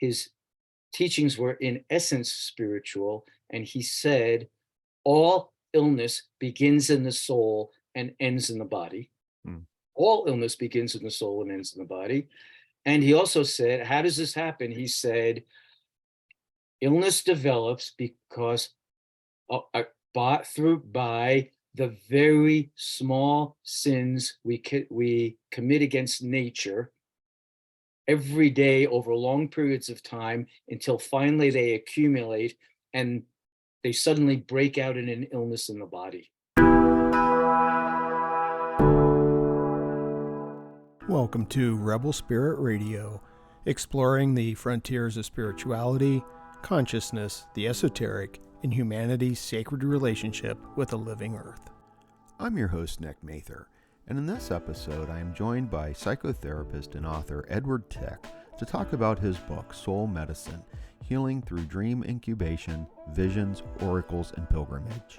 his teachings were in essence spiritual, and he said, all illness begins in the soul and ends in the body. Mm. All illness begins in the soul and ends in the body. And he also said, how does this happen? He said, illness develops because by the very small sins we commit against nature every day over long periods of time until finally they accumulate and they suddenly break out in an illness in the body. Welcome to Rebel Spirit Radio, exploring the frontiers of spirituality, consciousness, the esoteric, and humanity's sacred relationship with the living earth. I'm your host, Nick Mather, and in this episode I am joined by psychotherapist and author Edward Tick to talk about his book, Soul Medicine, Healing Through Dream Incubation, Visions, Oracles, and Pilgrimage.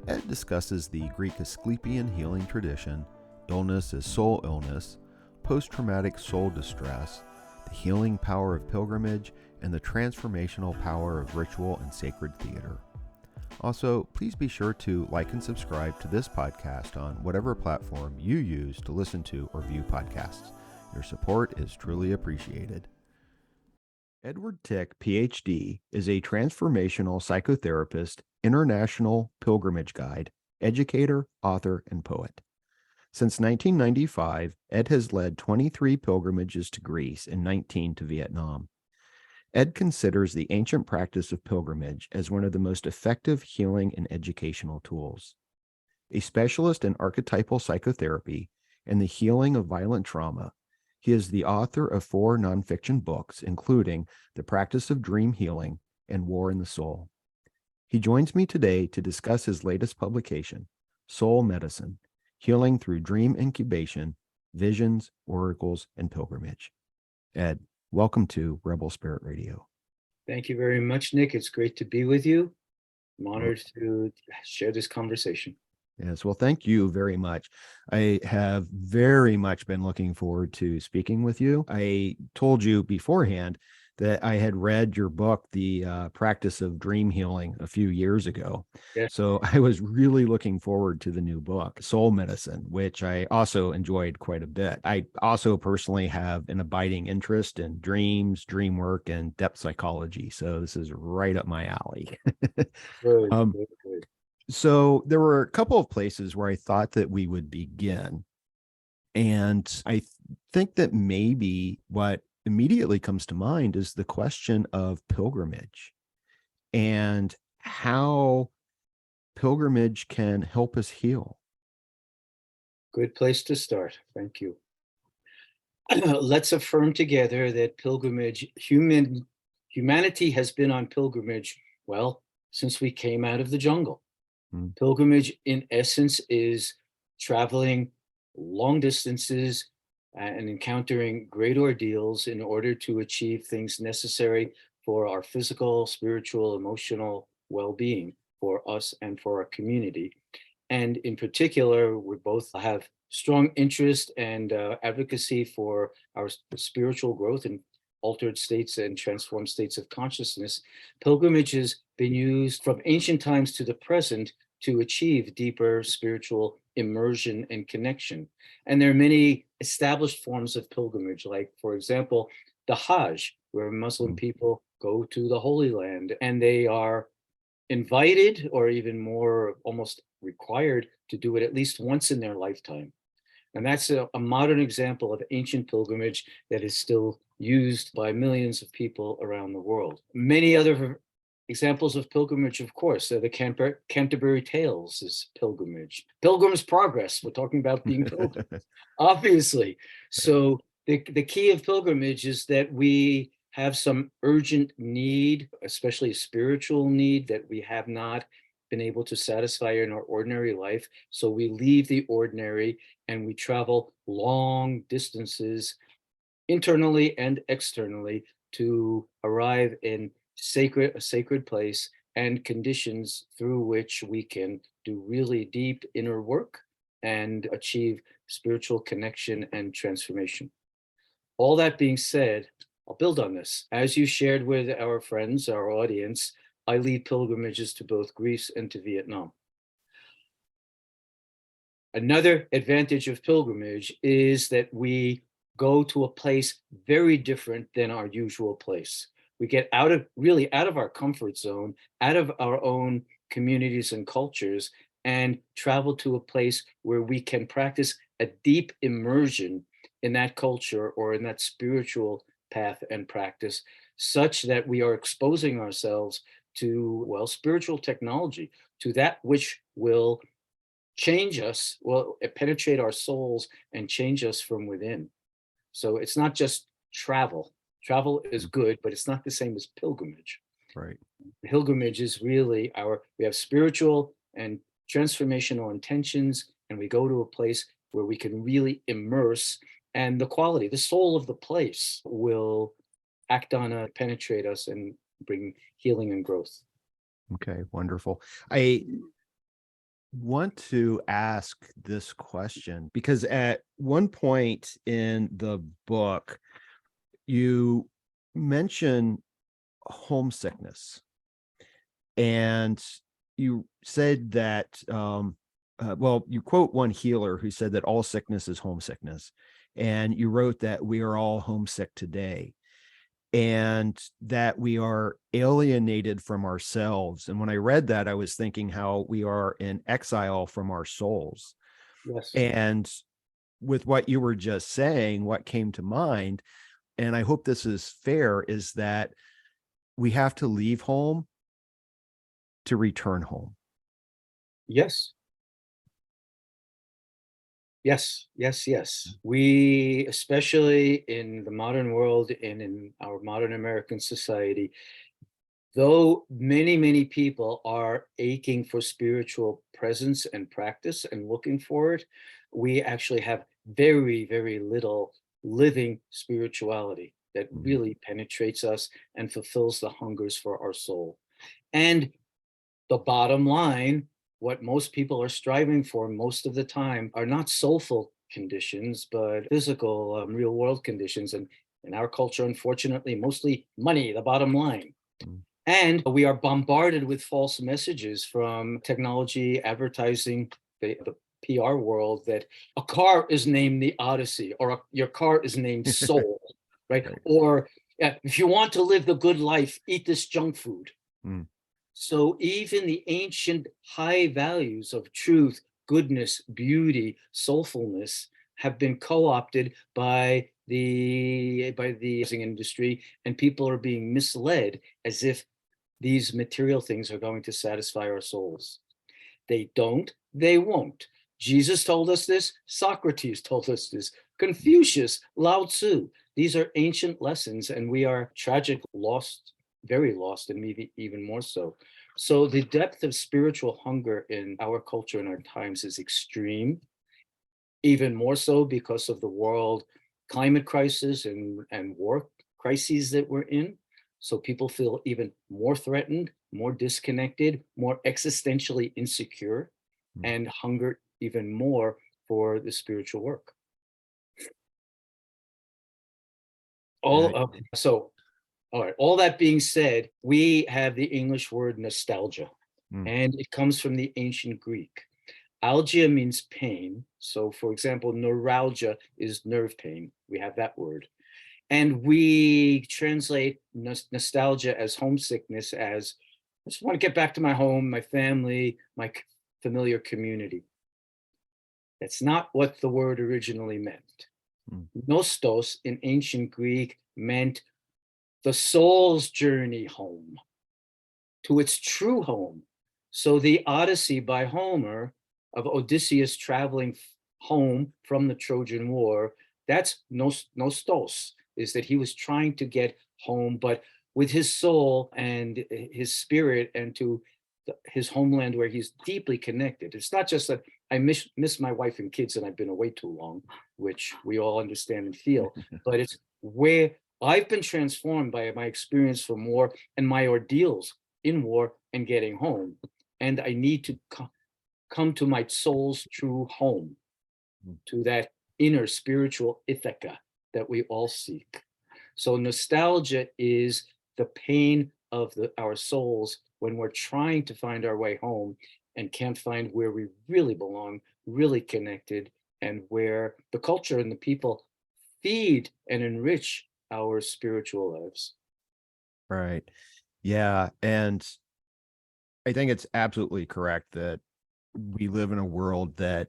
Ed discusses the Greek Asklepion healing tradition, illness as soul illness, post-traumatic soul distress, the healing power of pilgrimage, and the transformational power of ritual and sacred theater. Also, please be sure to like and subscribe to this podcast on whatever platform you use to listen to or view podcasts. Your support is truly appreciated. Edward Tick, PhD, is a transformational psychotherapist, international pilgrimage guide, educator, author, and poet. Since 1995, Ed has led 23 pilgrimages to Greece and 19 to Vietnam. Ed considers the ancient practice of pilgrimage as one of the most effective healing and educational tools. A specialist in archetypal psychotherapy and the healing of violent trauma, he is the author of 4 nonfiction books, including The Practice of Dream Healing and War in the Soul. He joins me today to discuss his latest publication, Soul Medicine, Healing Through Dream Incubation, Visions, Oracles, and Pilgrimage. Ed, welcome to Rebel Spirit Radio. Thank you very much, Nick. It's great to be with you. I'm honored to share this conversation. Yes, well, thank you very much. I have very much been looking forward to speaking with you. I told you beforehand that I had read your book, The Practice of Dream Healing, a few years ago. Yes. So I was really looking forward to the new book, Soul Medicine, which I also enjoyed quite a bit. I also personally have an abiding interest in dreams, dream work, and depth psychology. So this is right up my alley. Good. So there were a couple of places where I thought that we would begin. And I think that maybe what immediately comes to mind is the question of pilgrimage and how pilgrimage can help us heal. Good place to start. Thank you. Let's affirm together that humanity has been on pilgrimage, well, since we came out of the jungle. Pilgrimage, in essence, is traveling long distances and encountering great ordeals in order to achieve things necessary for our physical, spiritual, emotional well-being for us and for our community. And in particular, we both have strong interest and advocacy for our spiritual growth and altered states and transformed states of consciousness. Pilgrimage has been used from ancient times to the present to achieve deeper spiritual immersion and connection. And there are many established forms of pilgrimage, like, for example, the Hajj, where Muslim people go to the Holy Land, and they are invited, or even more, almost required, to do it at least once in their lifetime. And that's a modern example of ancient pilgrimage that is still used by millions of people around the world. Many other examples of pilgrimage, of course, are the Canterbury Tales is pilgrimage. Pilgrim's Progress, we're talking about being pilgrims, obviously. So the key of pilgrimage is that we have some urgent need, especially a spiritual need that we have not been able to satisfy in our ordinary life. So we leave the ordinary and we travel long distances internally and externally to arrive in a sacred place and conditions through which we can do really deep inner work and achieve spiritual connection and transformation. All that being said, I'll build on this. As you shared with our friends, our audience, I lead pilgrimages to both Greece and to Vietnam. Another advantage of pilgrimage is that we go to a place very different than our usual place. We get out of our comfort zone, out of our own communities and cultures, and travel to a place where we can practice a deep immersion in that culture or in that spiritual path and practice, such that we are exposing ourselves to, well, spiritual technology, to that which will change us, will penetrate our souls and change us from within. So it's not just travel. Travel is good, but it's not the same as pilgrimage. Right. Pilgrimage is really we have spiritual and transformational intentions, and we go to a place where we can really immerse, and the quality, the soul of the place will penetrate us and bring healing and growth. Okay, wonderful. I want to ask this question because at one point in the book, you mention homesickness, and you said that, you quote one healer who said that all sickness is homesickness, and you wrote that we are all homesick today, and that we are alienated from ourselves. And when I read that, I was thinking how we are in exile from our souls. Yes. And with what you were just saying, what came to mind, and I hope this is fair, is that we have to leave home to return home. Yes. Yes. We, especially in the modern world and in our modern American society, though many people are aching for spiritual presence and practice and looking for it, we actually have very little living spirituality that really penetrates us and fulfills the hungers for our soul. And the bottom line, what most people are striving for most of the time are not soulful conditions, but physical, real world conditions. And in our culture, unfortunately, mostly money, the bottom line. And we are bombarded with false messages from technology, advertising, the PR world, that a car is named the Odyssey, or your car is named Soul, right? Or if you want to live the good life, eat this junk food. So even the ancient high values of truth, goodness, beauty, soulfulness have been co-opted by the industry, and people are being misled as if these material things are going to satisfy our souls. They don't, they won't. Jesus told us this, Socrates told us this, Confucius, Lao Tzu. These are ancient lessons, and we are tragically lost, very lost, and maybe even more so. So the depth of spiritual hunger in our culture and our times is extreme, even more so because of the world climate crisis and war crises that we're in. So people feel even more threatened, more disconnected, more existentially insecure, and hunger even more for the spiritual work. All right, all that being said, we have the English word nostalgia, and it comes from the ancient Greek. Algia means pain. So for example, neuralgia is nerve pain. We have that word. And we translate nostalgia as homesickness, as I just want to get back to my home, my family, my familiar community. That's not what the word originally meant. Nostos in ancient Greek meant the soul's journey home, to its true home. So the Odyssey by Homer of Odysseus traveling home from the Trojan War, that's nostos, is that he was trying to get home, but with his soul and his spirit, and to his homeland where he's deeply connected. It's not just that I miss my wife and kids and I've been away too long, which we all understand and feel, but it's where I've been transformed by my experience from war and my ordeals in war and getting home. And I need to come to my soul's true home, to that inner spiritual Ithaca that we all seek. So nostalgia is the pain of our souls when we're trying to find our way home and can't find where we really belong, really connected, and where the culture and the people feed and enrich our spiritual lives. Right. Yeah. And I think it's absolutely correct that we live in a world that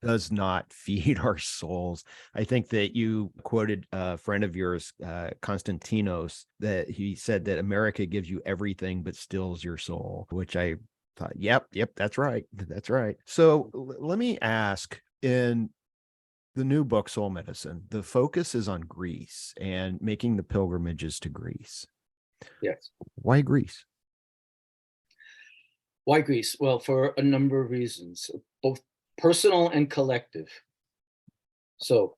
does not feed our souls. I think that you quoted a friend of yours, Konstantinos, that he said that America gives you everything but steals your soul, which I thought, yep, that's right. That's right. So let me ask, in the new book, Soul Medicine, the focus is on Greece and making the pilgrimages to Greece. Yes. Why Greece? Why Greece? Well, for a number of reasons, both personal and collective. So,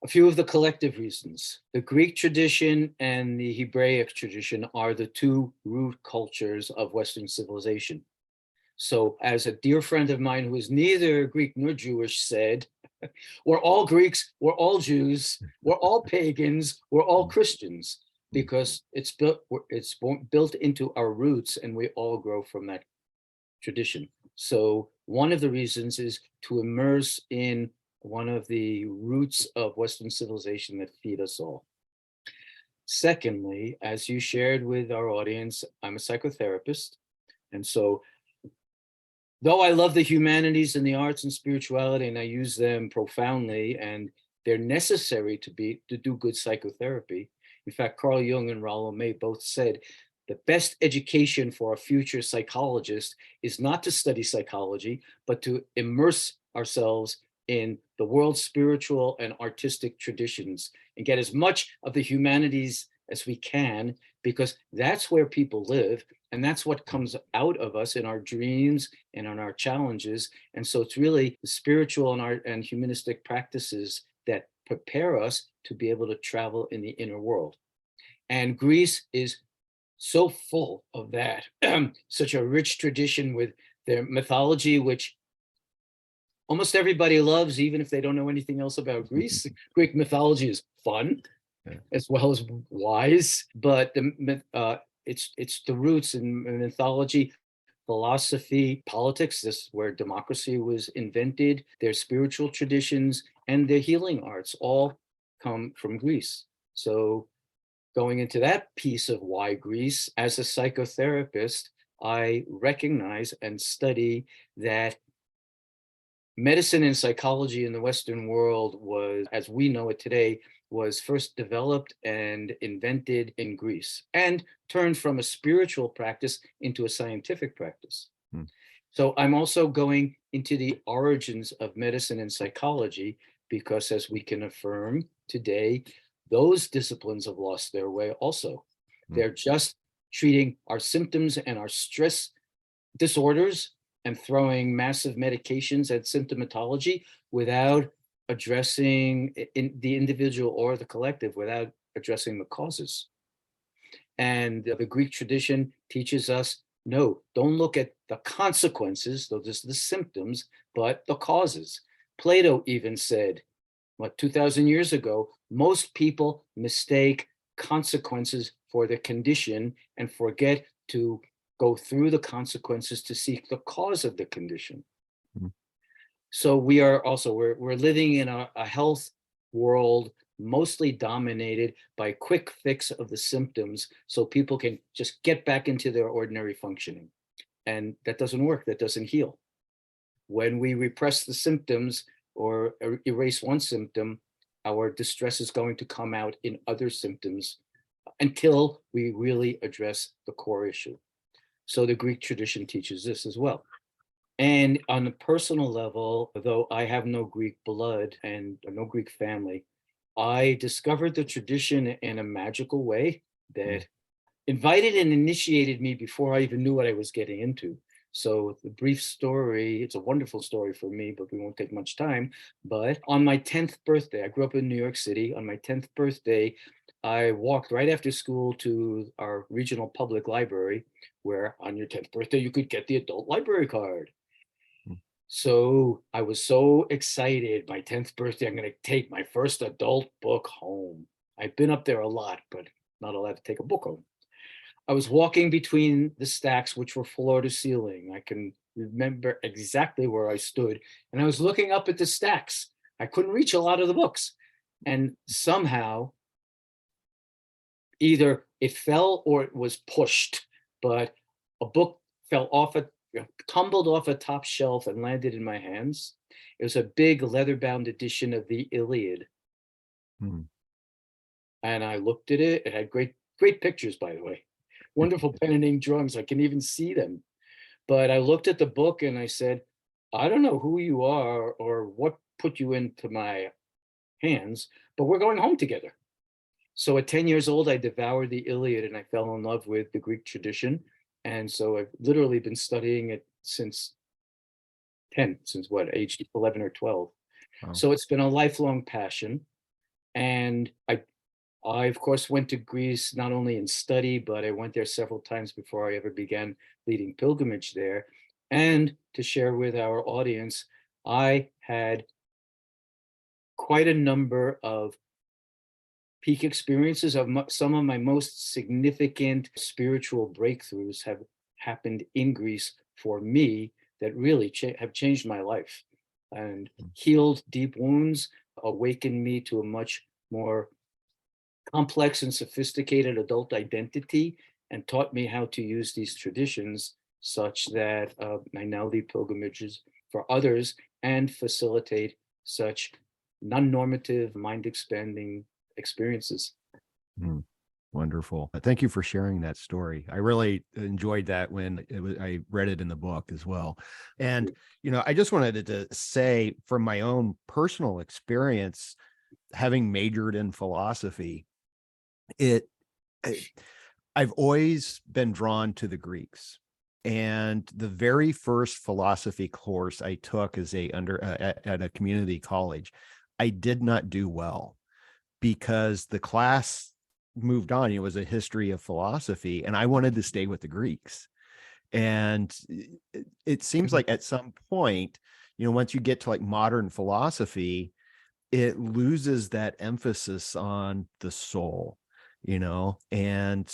a few of the collective reasons. The Greek tradition and the Hebraic tradition are the two root cultures of Western civilization. So, as a dear friend of mine who is neither Greek nor Jewish said, we're all Greeks, we're all Jews, we're all pagans, we're all Christians, because it's built into our roots, and we all grow from that tradition. So one of the reasons is to immerse in one of the roots of Western civilization that feed us all. Secondly, as you shared with our audience, I'm a psychotherapist. And so though I love the humanities and the arts and spirituality, and I use them profoundly, and they're necessary to do good psychotherapy. In fact, Carl Jung and Rollo May both said the best education for a future psychologist is not to study psychology, but to immerse ourselves in the world's spiritual and artistic traditions and get as much of the humanities as we can, because that's where people live. And that's what comes out of us in our dreams and on our challenges. And so it's really the spiritual and art and humanistic practices that prepare us to be able to travel in the inner world. And Greece is so full of that, such a rich tradition with their mythology, which almost everybody loves, even if they don't know anything else about Greece. Greek mythology is fun, as well as wise, but it's the roots in mythology, philosophy, politics. This is where democracy was invented. Their spiritual traditions and their healing arts all come from Greece. So going into that piece of why Greece, as a psychotherapist, I recognize and study that medicine and psychology in the Western world was, as we know it today, was first developed and invented in Greece and turned from a spiritual practice into a scientific practice. So I'm also going into the origins of medicine and psychology, because as we can affirm today, those disciplines have lost their way also. They're just treating our symptoms and our stress disorders and throwing massive medications at symptomatology without addressing the individual or the collective, without addressing the causes. And the Greek tradition teaches us, no, don't look at the consequences, those are the symptoms, but the causes. Plato even said, 2,000 years ago, most people mistake consequences for the condition and forget to go through the consequences to seek the cause of the condition. So we are also, we're living in a health world mostly dominated by quick fix of the symptoms, so people can just get back into their ordinary functioning. And that doesn't work, that doesn't heal. When we repress the symptoms or erase one symptom, our distress is going to come out in other symptoms until we really address the core issue. So the Greek tradition teaches this as well. And on a personal level, though I have no Greek blood and no Greek family, I discovered the tradition in a magical way that invited and initiated me before I even knew what I was getting into. So the brief story, it's a wonderful story for me, but we won't take much time. But on my 10th birthday, I grew up in New York City. On my 10th birthday, I walked right after school to our regional public library, where on your 10th birthday, you could get the adult library card. So I was so excited, my 10th birthday, I'm going to take my first adult book home. I've been up there a lot, but not allowed to take a book home. I was walking between the stacks, which were floor to ceiling. I can remember exactly where I stood, and I was looking up at the stacks. I couldn't reach a lot of the books. And somehow, either it fell or it was pushed, but a book fell off tumbled off a top shelf and landed in my hands. It was a big leather-bound edition of the Iliad. Hmm. And I looked at it. It had great pictures, by the way. Wonderful pen and ink drawings. I can even see them. But I looked at the book and I said, I don't know who you are or what put you into my hands, but we're going home together. So at 10 years old, I devoured the Iliad and I fell in love with the Greek tradition. And so I've literally been studying it since age 11 or 12. Wow. So it's been a lifelong passion. And I of course went to Greece not only in study, but I went there several times before I ever began leading pilgrimage there. And to share with our audience, I had quite a number of peak experiences. Some of my most significant spiritual breakthroughs have happened in Greece for me that really have changed my life and healed deep wounds, awakened me to a much more complex and sophisticated adult identity, and taught me how to use these traditions such that I now lead pilgrimages for others and facilitate such non-normative, mind-expanding experiences. Wonderful. Thank you for sharing that story. I really enjoyed that when I read it in the book as well. And, I just wanted to say from my own personal experience, having majored in philosophy, I've always been drawn to the Greeks. And the very first philosophy course I took as at a community college, I did not do well because the class moved on. It was a history of philosophy, and I wanted to stay with the Greeks. And it seems like at some point, once you get to like modern philosophy, it loses that emphasis on the soul, and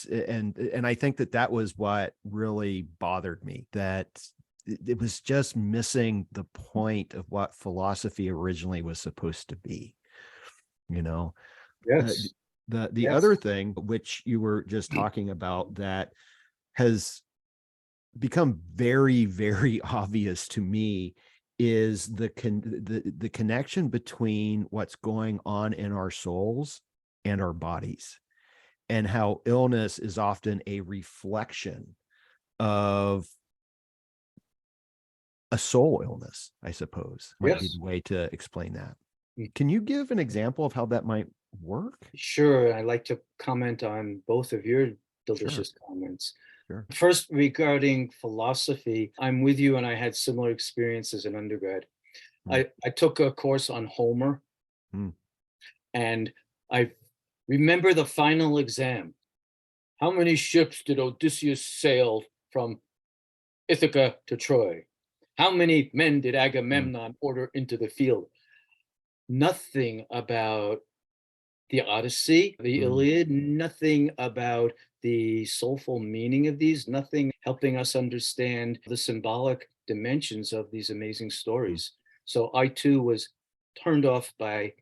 I think that was what really bothered me, that it was just missing the point of what philosophy originally was supposed to be. Yes. The Yes. other thing, which you were just talking about, that has become very, very obvious to me, is the connection between what's going on in our souls and our bodies, and how illness is often a reflection of a soul illness, I suppose, might be Yes. the way to explain that. Can you give an example of how that might work? Sure. I'd like to comment on both of your delicious comments. Sure. First, regarding philosophy, I'm with you, and I had similar experience as an undergrad. I took a course on Homer, and I remember the final exam. How many ships did Odysseus sail from Ithaca to Troy? How many men did Agamemnon order into the field? Nothing about the Odyssey, the Iliad, nothing about the soulful meaning of these, nothing helping us understand the symbolic dimensions of these amazing stories. So I too was turned off by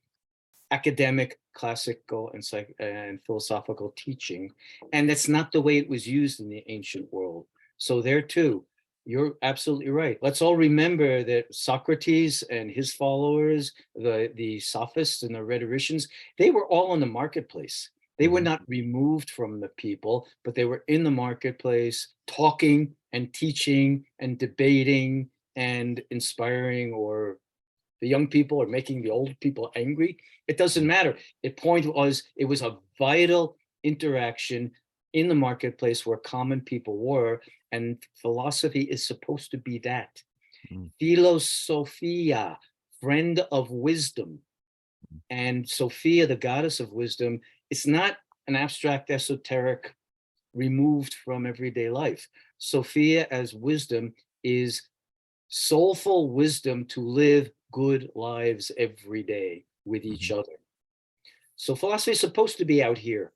academic, classical, and philosophical teaching. And that's not the way it was used in the ancient world. So there too, you're absolutely right. Let's all remember that Socrates and his followers, the sophists and the rhetoricians, they were all in the marketplace. They were not removed from the people, but they were in the marketplace, talking and teaching and debating and inspiring, or the young people or making the old people angry. It doesn't matter. The point was, it was a vital interaction in the marketplace where common people were, and philosophy is supposed to be that. Philosophia, friend of wisdom. And Sophia, the goddess of wisdom, it's not an abstract esoteric removed from everyday life. Sophia as wisdom is soulful wisdom to live good lives every day with each other. So philosophy is supposed to be out here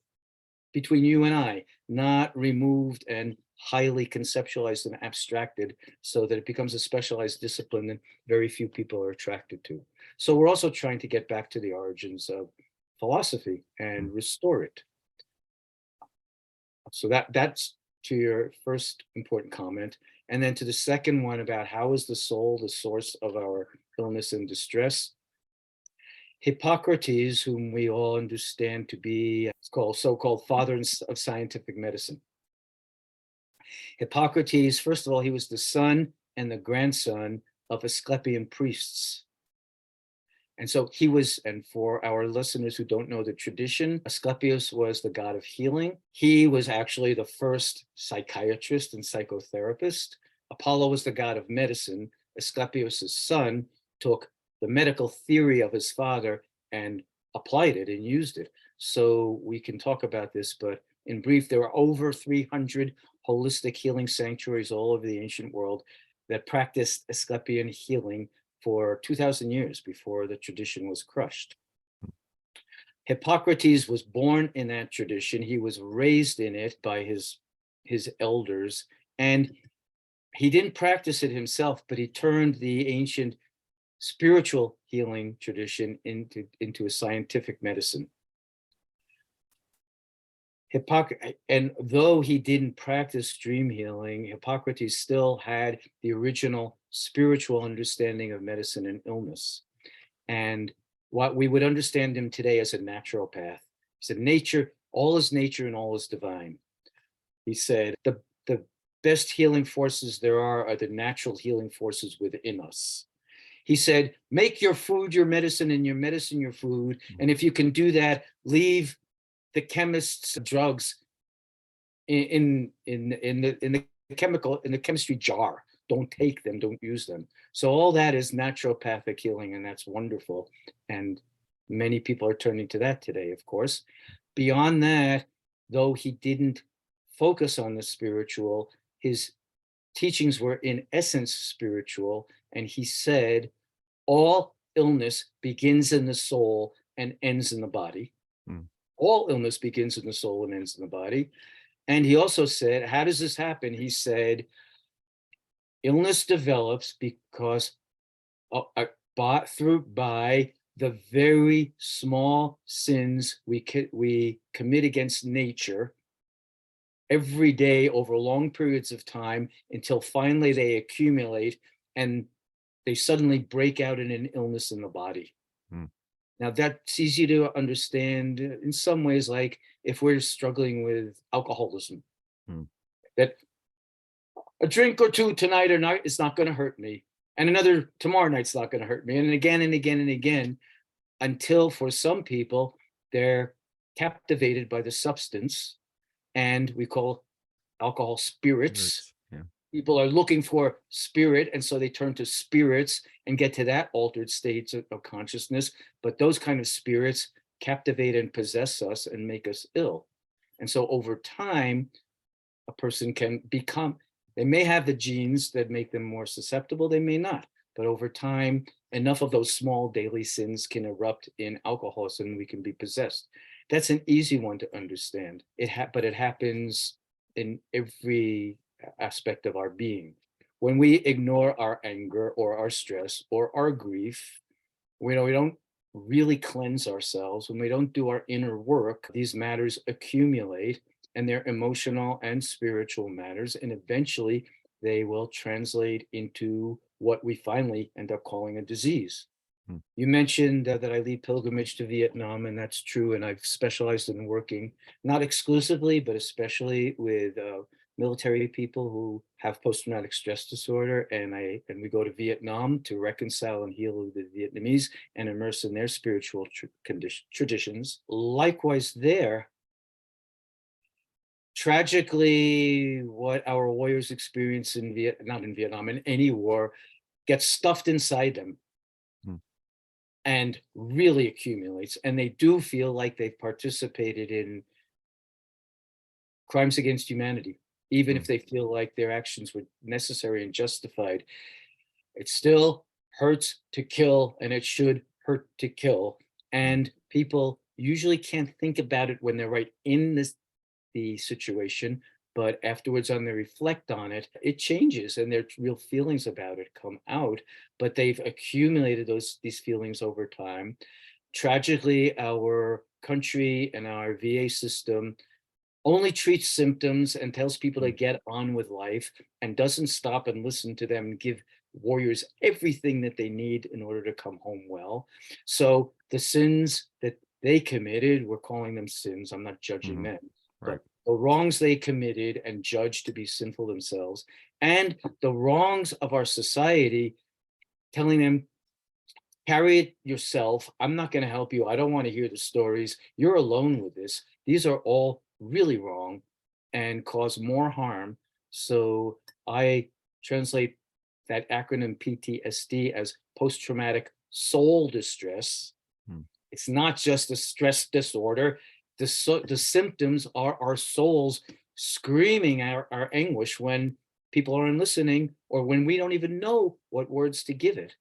between you and I, not removed and highly conceptualized and abstracted so that it becomes a specialized discipline that very few people are attracted to. So we're also trying to get back to the origins of philosophy and restore it. So that's to your first important comment. And then to the second one about how is the soul the source of our illness and distress? Hippocrates, whom we all understand to be so-called father of scientific medicine. Hippocrates, first of all, he was the son and the grandson of Asklepion priests. And so he was, and for our listeners who don't know the tradition, Asclepius was the god of healing. He was actually the first psychiatrist and psychotherapist. Apollo was the god of medicine. Asclepius' son took the medical theory of his father and applied it and used it. So we can talk about this, but in brief, there are over 300 holistic healing sanctuaries all over the ancient world that practiced Asclepian healing for 2,000 years before the tradition was crushed. Hippocrates was born in that tradition. He was raised in it by his elders, and he didn't practice it himself, but he turned the ancient spiritual healing tradition into a scientific medicine. And though he didn't practice dream healing, Hippocrates still had the original spiritual understanding of medicine and illness. And what we would understand him today as a naturopath. He said, nature, all is nature and all is divine. He said, the best healing forces there are the natural healing forces within us. He said, make your food your medicine and your medicine your food. And if you can do that, leave the chemist's drugs in the chemistry jar. Don't take them, don't use them. So all that is naturopathic healing, and that's wonderful. And many people are turning to that today, of course. Beyond that, though he didn't focus on the spiritual, his teachings were in essence spiritual. And he said, all illness begins in the soul and ends in the body. All illness begins in the soul and ends in the body. And he also said, how does this happen? He said, illness develops because by the very small sins we commit against nature every day over long periods of time until finally they accumulate and they suddenly break out in an illness in the body. Now that's easy to understand in some ways, like if we're struggling with alcoholism, that a drink or two tonight or night is not going to hurt me. And another tomorrow night's not going to hurt me. And again and again and again, until for some people, they're captivated by the substance, and we call alcohol spirits. People are looking for spirit, and so they turn to spirits and get to that altered state of consciousness. But those kind of spirits captivate and possess us and make us ill. And so over time, a person can become, they may have the genes that make them more susceptible, they may not. But over time, enough of those small daily sins can erupt in alcoholism and we can be possessed. That's an easy one to understand. But it happens in every aspect of our being. When we ignore our anger or our stress or our grief, we don't really cleanse ourselves. When we don't do our inner work, these matters accumulate, and they're emotional and spiritual matters, and eventually they will translate into what we finally end up calling a disease. You mentioned that I lead pilgrimage to Vietnam, and that's true. And I've specialized in working, not exclusively, but especially with military people who have post-traumatic stress disorder. And we go to Vietnam to reconcile and heal with the Vietnamese and immerse in their spiritual traditions. Likewise there, tragically, what our warriors experience in any war, gets stuffed inside them and really accumulates. And they do feel like they've participated in crimes against humanity, even if they feel like their actions were necessary and justified. It still hurts to kill, and it should hurt to kill. And people usually can't think about it when they're right in the situation, but afterwards on they reflect on it, it changes and their real feelings about it come out, but they've accumulated these feelings over time. Tragically, our country and our VA system only treats symptoms and tells people to get on with life and doesn't stop and listen to them and give warriors everything that they need in order to come home well. So the sins that they committed, we're calling them sins, I'm not judging them, Right. but the wrongs they committed and judged to be sinful themselves, and the wrongs of our society telling them, carry it yourself. I'm not going to help you. I don't want to hear the stories. You're alone with this. These are all really wrong and cause more harm. So I translate that acronym PTSD as post-traumatic soul distress. It's not just a stress disorder. The symptoms are our souls screaming our anguish when people aren't listening or when we don't even know what words to give it.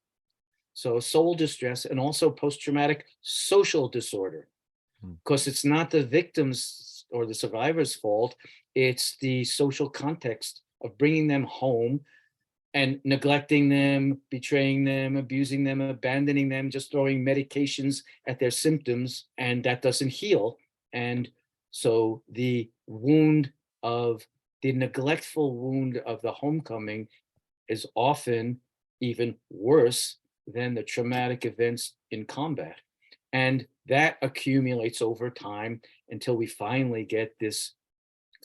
So soul distress and also post-traumatic social disorder, because it's not the victim's or the survivor's fault. It's the social context of bringing them home and neglecting them, betraying them, abusing them, abandoning them, just throwing medications at their symptoms, and that doesn't heal. And so the neglectful wound of the homecoming is often even worse than the traumatic events in combat. And that accumulates over time until we finally get this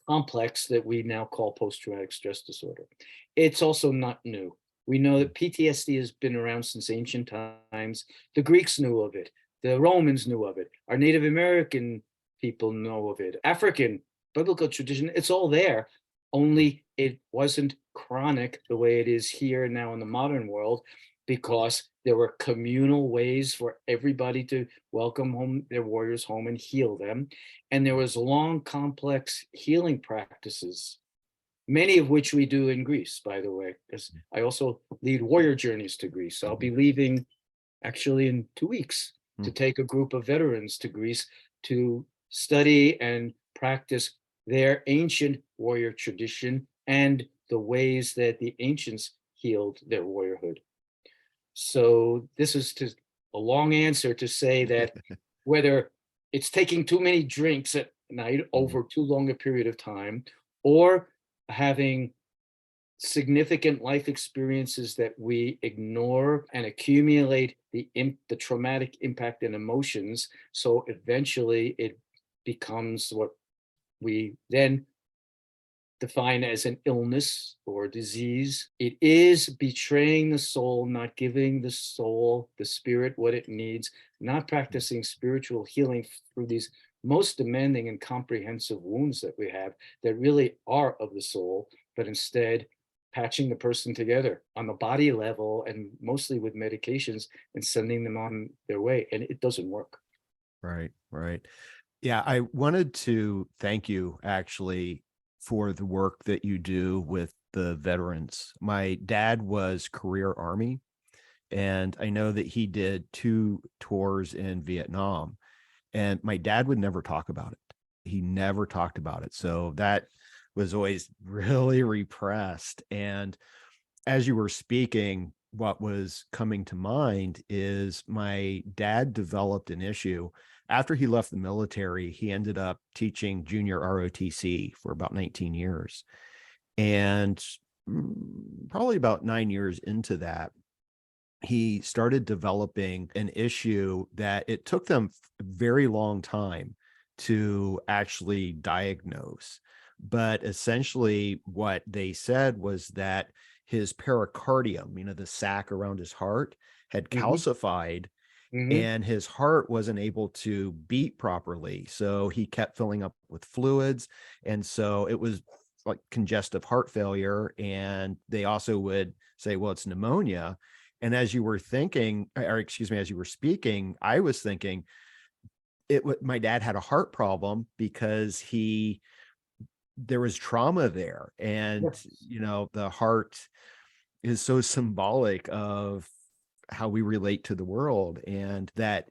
complex that we now call post-traumatic stress disorder. It's also not new. We know that PTSD has been around since ancient times. The Greeks knew of it. The Romans knew of it. Our Native American people know of it. African, biblical tradition, it's all there. Only it wasn't chronic the way it is here now in the modern world, because there were communal ways for everybody to welcome home their warriors home and heal them. And there was long, complex healing practices, many of which we do in Greece, by the way, because I also lead warrior journeys to Greece. I'll be leaving actually in 2 weeks to take a group of veterans to Greece to study and practice their ancient warrior tradition and the ways that the ancients healed their warriorhood. So this is a long answer to say that whether it's taking too many drinks at night over too long a period of time, or having significant life experiences that we ignore and accumulate the traumatic impact and emotions, so eventually it becomes what we then define as an illness or disease. It is betraying the soul, not giving the soul, the spirit, what it needs, not practicing spiritual healing through these most demanding and comprehensive wounds that we have that really are of the soul, but instead patching the person together on the body level and mostly with medications and sending them on their way. And it doesn't work. Right, right. Yeah, I wanted to thank you actually for the work that you do with the veterans. My dad was career Army, and I know that he did 2 tours in Vietnam, and my dad would never talk about it. He never talked about it. So that was always really repressed. And as you were speaking, what was coming to mind is my dad developed an issue. After he left the military, he ended up teaching junior ROTC for about 19 years. And probably about 9 years into that, he started developing an issue that it took them a very long time to actually diagnose. But essentially what they said was that his pericardium, the sac around his heart, had calcified, and his heart wasn't able to beat properly. So he kept filling up with fluids. And so it was like congestive heart failure. And they also would say, well, it's pneumonia. And as you were thinking, or excuse me, as you were speaking, I was thinking my dad had a heart problem because there was trauma there. And, the heart is so symbolic of how we relate to the world, and that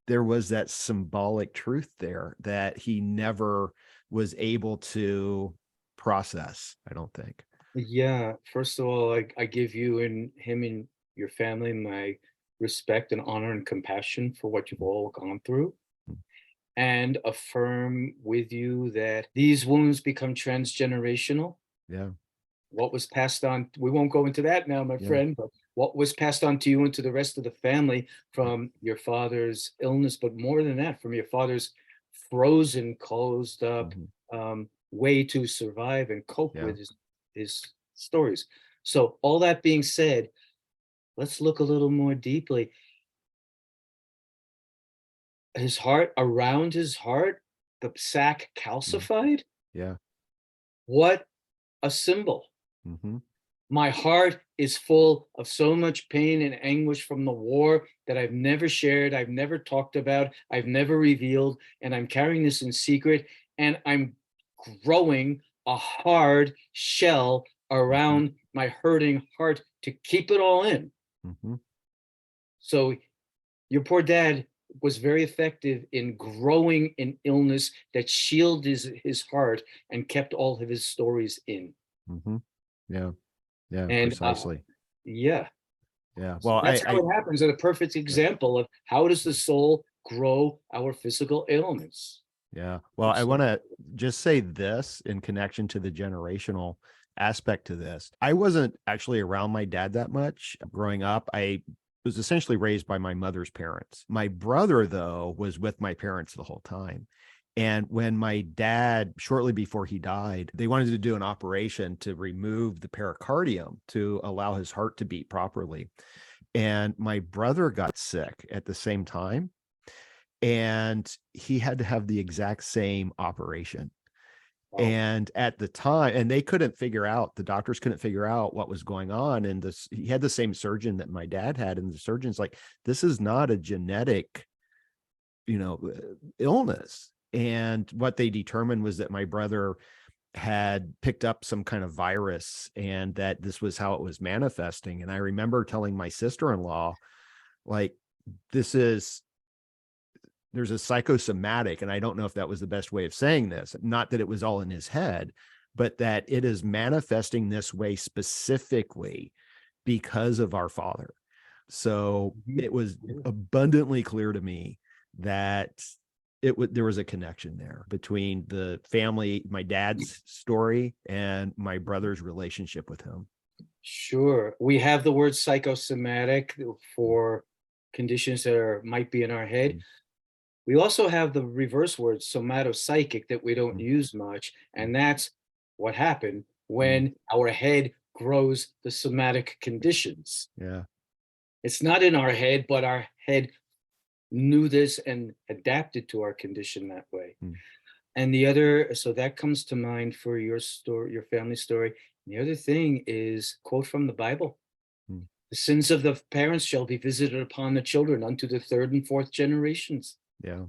there was that symbolic truth there that he never was able to process, I don't think. Yeah, first of all, I give you and him and your family my respect and honor and compassion for what you've all gone through, and affirm with you that these wounds become transgenerational. Yeah, What was passed on, we won't go into that now, my yeah, friend, but what was passed on to you and to the rest of the family yeah, from your father's illness, but more than that, from your father's frozen, closed up mhm, way to survive and cope yeah, with his stories. So, all that being said, let's look a little more deeply. His heart, around his heart, the sac mm, calcified. yeah, What a symbol. mhm, My heart is full of so much pain and anguish from the war that I've never shared, I've never talked about, I've never revealed, and I'm carrying this in secret, and I'm growing a hard shell mhm, around my hurting heart to keep it all in. mhm, So your poor dad was very effective in growing an illness that shielded his heart and kept all of his stories in. mhm. Yeah, yeah, And precisely. yeah, Yeah. so Well, that's how I it happens, and a perfect yeah, example of how does the soul grow our physical ailments. yeah. Well, I It's want to just say this in connection to the generational aspect to this. I wasn't actually around my dad that much growing up. I was essentially raised by my mother's parents. My brother, though, was with my parents the whole time. And when my dad, shortly before he died, they wanted to do an operation to remove the pericardium to allow his heart to beat properly. And my brother got sick at the same time, and he had to have the exact same operation. wow. And at the time, and they couldn't figure out, the doctors couldn't figure out what was going on. And this, he had the same surgeon that my dad had. And the surgeon's like, this is not a genetic, illness. And what they determined was that my brother had picked up some kind of virus and that this was how it was manifesting. And I remember telling my sister-in-law, like, this is there's a psychosomatic, and I don't know if that was the best way of saying this, not that it was all in his head, but that it is manifesting this way specifically because of our father. So Mhm. it was Yeah. abundantly clear to me that there was a connection there between the family, my dad's story, and my brother's relationship with him. Sure, we have the word psychosomatic for conditions that might be in our head. Mm, We also have the reverse word somatopsychic that we don't mm, use much, mm, and that's what happened mm. when our head grows the somatic conditions. Yeah. It's not in our head, but our head knew this and adapted to our condition that way. Mm, And the other, so that comes to mind for your story, your family story. And the other thing is quote from the Bible. mm. The sins of the parents shall be visited upon the children unto the third and fourth generations. Yeah.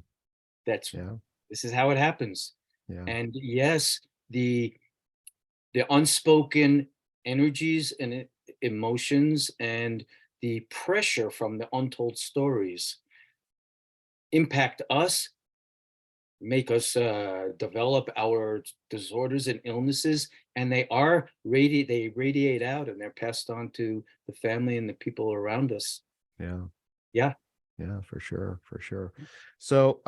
That's Yeah. this is how it happens. Yeah. And yes, the unspoken energies and emotions and the pressure from the untold stories impact us, make us develop our disorders and illnesses, and they radiate out and they're passed on to the family and the people around us. Yeah. Yeah. Yeah, for sure. For sure. So,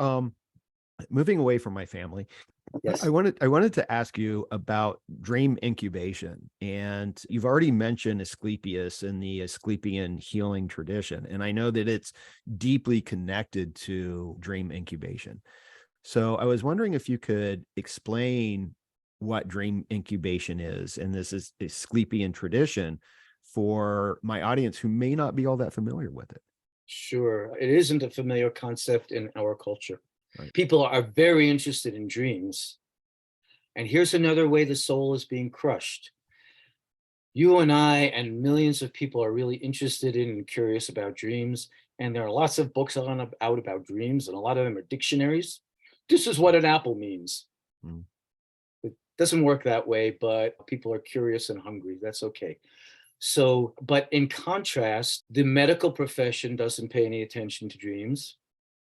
moving away from my family, I Yes. wanted I wanted to ask you about dream incubation. And you've already mentioned Asclepius and the Asclepian healing tradition. And I know that it's deeply connected to dream incubation. So I was wondering if you could explain what dream incubation is and this is Asclepian tradition for my audience who may not be all that familiar with it. Sure. It isn't a familiar concept in our culture. Right. People are very interested in dreams. And here's another way the soul is being crushed. You and I and millions of people are really interested in and curious about dreams. And there are lots of books out about dreams, and a lot of them are dictionaries. This is what an apple means. Mm, It doesn't work that way, but people are curious and hungry. That's okay. So, but in contrast, the medical profession doesn't pay any attention to dreams.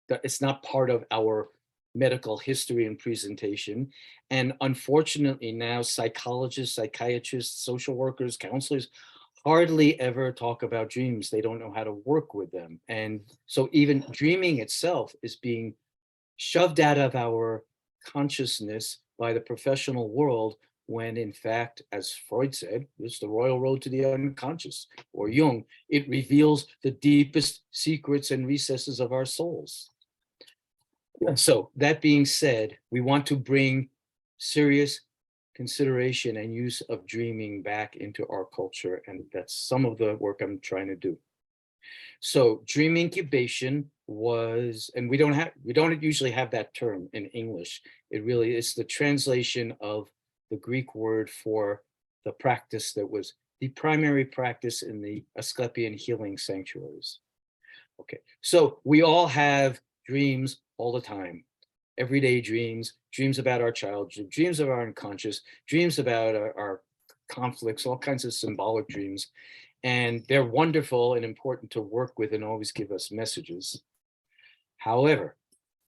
it's not part of our medical history and presentation. And unfortunately now psychologists, psychiatrists, social workers, counselors hardly ever talk about dreams. They don't know how to work with them. And so even dreaming itself is being shoved out of our consciousness by the professional world, when in fact, as Freud said, it's the royal road to the unconscious, or Jung, it reveals the deepest secrets and recesses of our souls. So that being said, we want to bring serious consideration and use of dreaming back into our culture, and that's some of the work I'm trying to do. So dream incubation was, and we don't usually have that term in English. It really is the translation of the Greek word for the practice that was the primary practice in the Asklepion healing sanctuaries. Okay, so we all have dreams all the time. Everyday dreams, dreams about our childhood, dreams of our unconscious, dreams about our conflicts, all kinds of symbolic dreams. And they're wonderful and important to work with and always give us messages. However,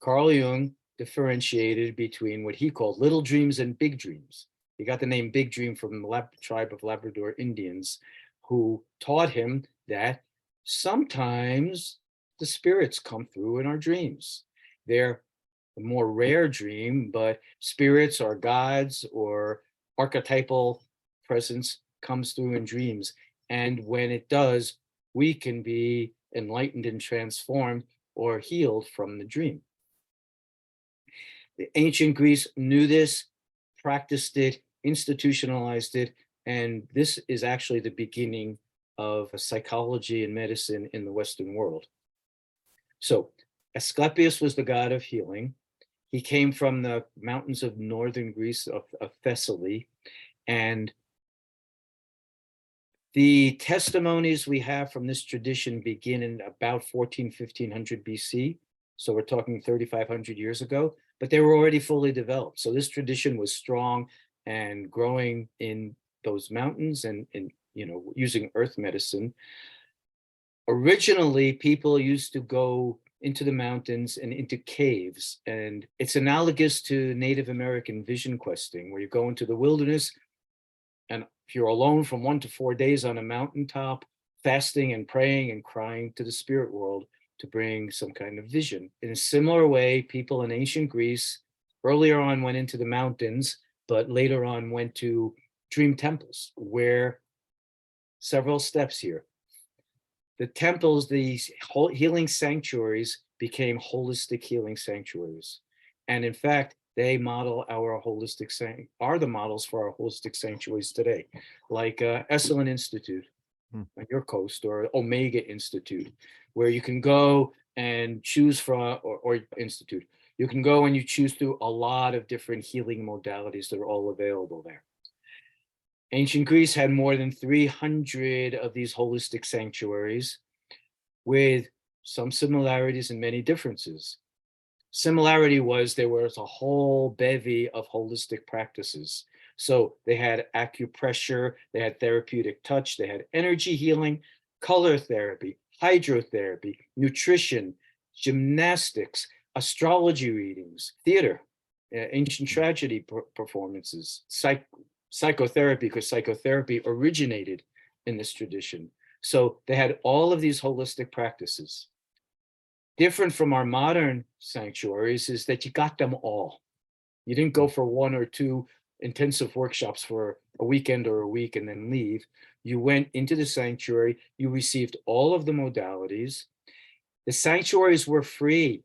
Carl Jung differentiated between what he called little dreams and big dreams. He got the name Big Dream from the tribe of Labrador Indians, who taught him that sometimes the spirits come through in our dreams. They're a more rare dream, but spirits or gods or archetypal presence comes through in dreams. And when it does, we can be enlightened and transformed or healed from the dream. The ancient Greece knew this, practiced it, institutionalized it, and this is actually the beginning of psychology and medicine in the Western world. So Asclepius was the god of healing. He came from the mountains of northern Greece, of Thessaly, and the testimonies we have from this tradition begin in about 1500 BC. So we're talking 3,500 years ago, but they were already fully developed. So this tradition was strong and growing in those mountains and using earth medicine. Originally, people used to go into the mountains and into caves, and it's analogous to Native American vision questing, where you go into the wilderness, and if you're alone from 1 to 4 days on a mountaintop, fasting and praying and crying to the spirit world to bring some kind of vision. In a similar way, people in ancient Greece earlier on went into the mountains, but later on went to dream temples, where several steps here. The temples, these healing sanctuaries, became holistic healing sanctuaries. And in fact, they model our holistic, are the models for our holistic sanctuaries today, like Esalen Institute on your coast, or Omega Institute, where you can go and choose from, or Institute, you can go and you choose through a lot of different healing modalities that are all available there. Ancient Greece had more than 300 of these holistic sanctuaries, with some similarities and many differences. Similarity was there was a whole bevy of holistic practices. So they had acupressure, they had therapeutic touch, they had energy healing, color therapy, hydrotherapy, nutrition, gymnastics, astrology readings, theater, ancient tragedy performances, psychotherapy, because psychotherapy originated in this tradition. So they had all of these holistic practices. Different from our modern sanctuaries is that you got them all. You didn't go for 1 or 2 intensive workshops for a weekend or a week and then leave. You went into the sanctuary, you received all of the modalities. The sanctuaries were free.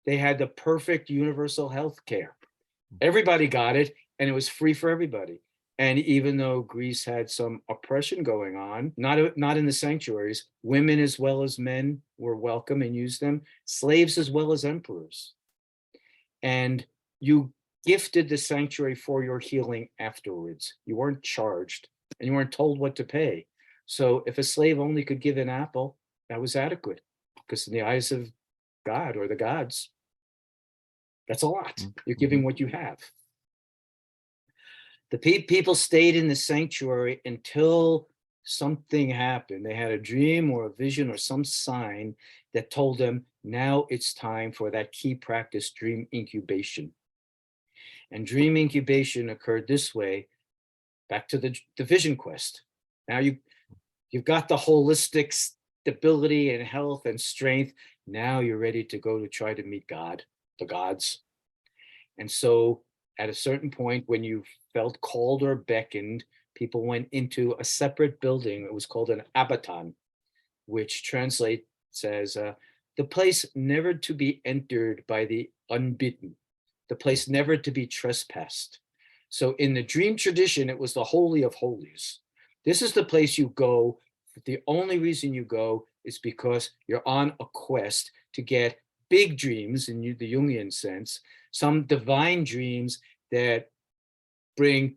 They had the perfect universal health care. Everybody got it, and it was free for everybody. And even though Greece had some oppression going on, not in the sanctuaries, women as well as men were welcome and used them, slaves as well as emperors. And you gifted the sanctuary for your healing afterwards. You weren't charged, and you weren't told what to pay. So if a slave only could give an apple, that was adequate, because in the eyes of God or the gods, that's a lot. You're giving what you have. The people stayed in the sanctuary until something happened. They had a dream or a vision or some sign that told them now it's time for that key practice, dream incubation. And dream incubation occurred this way, back to the vision quest. Now you've got the holistic stability and health and strength. Now you're ready to go to try to meet God, the gods. And so at a certain point, when you felt called or beckoned, people went into a separate building. It was called an abaton, which translates as the place never to be entered by the unbidden, the place never to be trespassed. So in the dream tradition, it was the Holy of Holies. This is the place you go. The only reason you go is because you're on a quest to get big dreams in the Jungian sense, some divine dreams that bring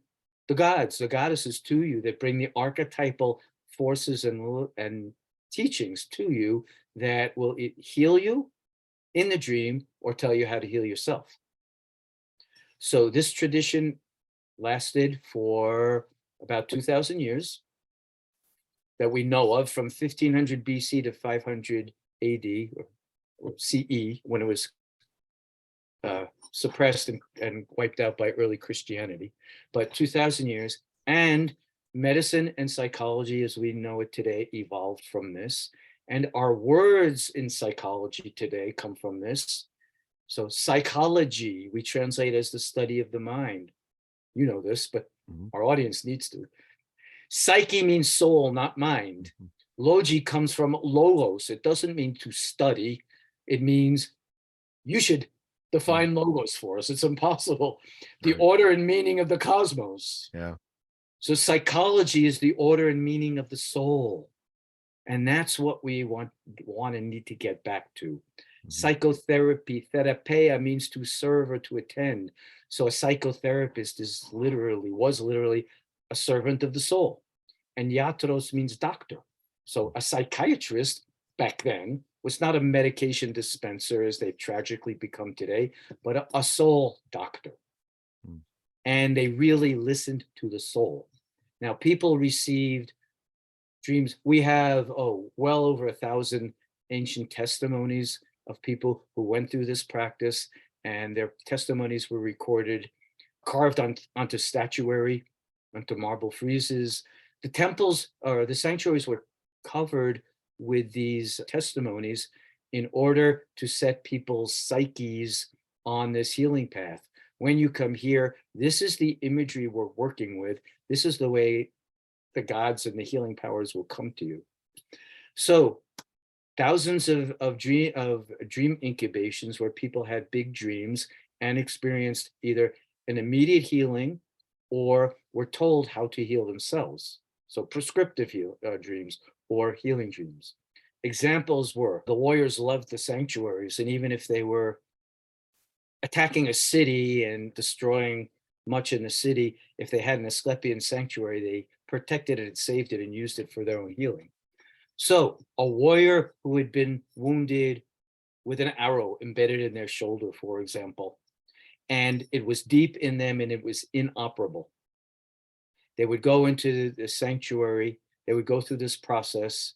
the gods, the goddesses to you, that bring the archetypal forces and teachings to you that will heal you in the dream or tell you how to heal yourself. So this tradition lasted for about 2,000 years that we know of, from 1500 BC to 500 AD or CE, when it was suppressed and wiped out by early Christianity, but 2,000 years. And medicine and psychology as we know it today evolved from this. And our words in psychology today come from this. So psychology, we translate as the study of the mind. You know this, but our audience needs to. Psyche means soul, not mind. Logi comes from logos. It doesn't mean to study. It means you should define logos for us. It's impossible. The order and meaning of the cosmos. Yeah. So psychology is the order and meaning of the soul. And that's what we want and need to get back to. Psychotherapy, therapeia, means to serve or to attend. So a psychotherapist was literally a servant of the soul. And iatros means doctor. So a psychiatrist back then was not a medication dispenser as they've tragically become today, but a soul doctor. And they really listened to the soul. Now, people received dreams. We have, well over 1,000 ancient testimonies of people who went through this practice, and their testimonies were recorded, carved onto statuary, onto marble friezes. The temples or the sanctuaries were covered with these testimonies in order to set people's psyches on this healing path. When you come here, this is the imagery we're working with. This is the way the gods and the healing powers will come to you. So thousands of dream incubations where people had big dreams and experienced either an immediate healing or were told how to heal themselves. So prescriptive dreams or healing dreams. Examples were the warriors loved the sanctuaries, and even if they were attacking a city and destroying much in the city, if they had an Asklepion sanctuary, they protected it and saved it and used it for their own healing. So a warrior who had been wounded with an arrow embedded in their shoulder, for example, and it was deep in them and it was inoperable. They would go into the sanctuary, they would go through this process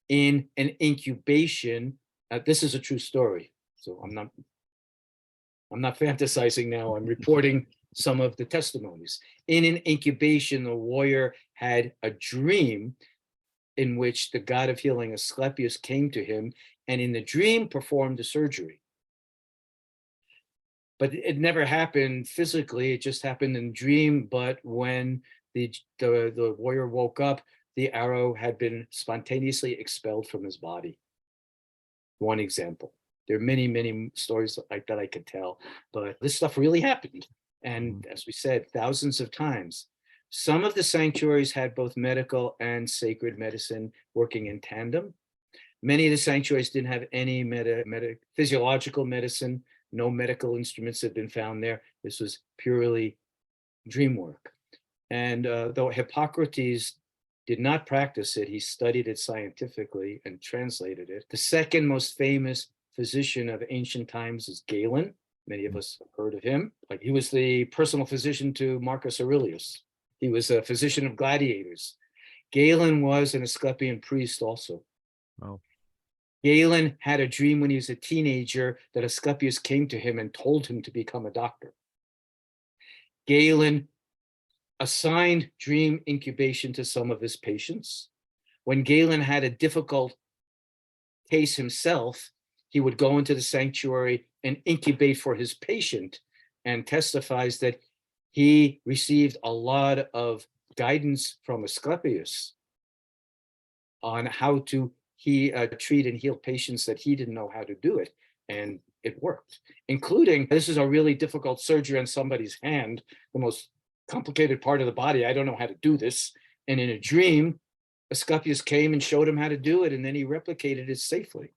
in an incubation. This is a true story, so I'm not fantasizing now, I'm reporting some of the testimonies. In an incubation, the warrior had a dream in which the god of healing, Asclepius, came to him, and in the dream performed the surgery. But it never happened physically, it just happened in dream. But when the warrior woke up, the arrow had been spontaneously expelled from his body. One example. There are many, many stories like that I could tell, but this stuff really happened. And as we said, thousands of times. Some of the sanctuaries had both medical and sacred medicine working in tandem. Many of the sanctuaries didn't have any physiological medicine. No medical instruments had been found there. This was purely dream work. And though Hippocrates did not practice it, he studied it scientifically and translated it. The second most famous physician of ancient times is Galen. Many of us have heard of him. Like, he was the personal physician to Marcus Aurelius. He was a physician of gladiators. Galen was an Asklepion priest also. Wow. Galen had a dream when he was a teenager that Asclepius came to him and told him to become a doctor. Galen assigned dream incubation to some of his patients. When Galen had a difficult case himself, he would go into the sanctuary and incubate for his patient, and testifies that he received a lot of guidance from Asclepius on how to treat and heal patients that he didn't know how to do it. And it worked, including, this is a really difficult surgery on somebody's hand, the most complicated part of the body. I don't know how to do this. And in a dream, Asclepius came and showed him how to do it, and then he replicated it safely.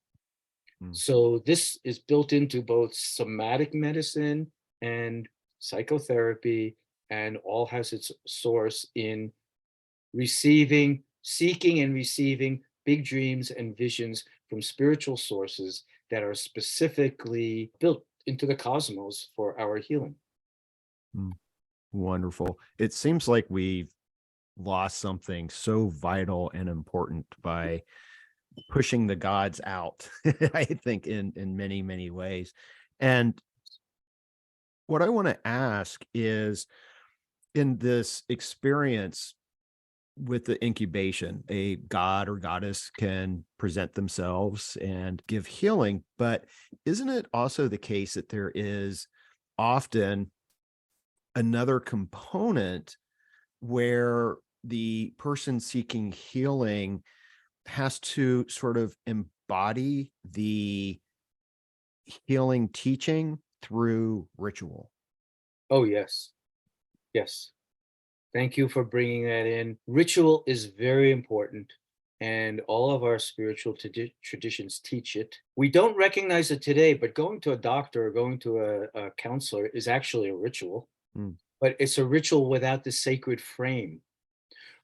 So this is built into both somatic medicine and psychotherapy, and all has its source in seeking and receiving big dreams and visions from spiritual sources that are specifically built into the cosmos for our healing. Wonderful. It seems like we've lost something so vital and important by pushing the gods out, I think, in many, many ways. And what I want to ask is, in this experience with the incubation, a god or goddess can present themselves and give healing, but isn't it also the case that there is often another component where the person seeking healing has to sort of embody the healing teaching through ritual? Oh, yes. Yes. Thank you for bringing that in. Ritual is very important, and all of our spiritual traditions teach it. We don't recognize it today, but going to a doctor or going to a counselor is actually a ritual, but it's a ritual without the sacred frame.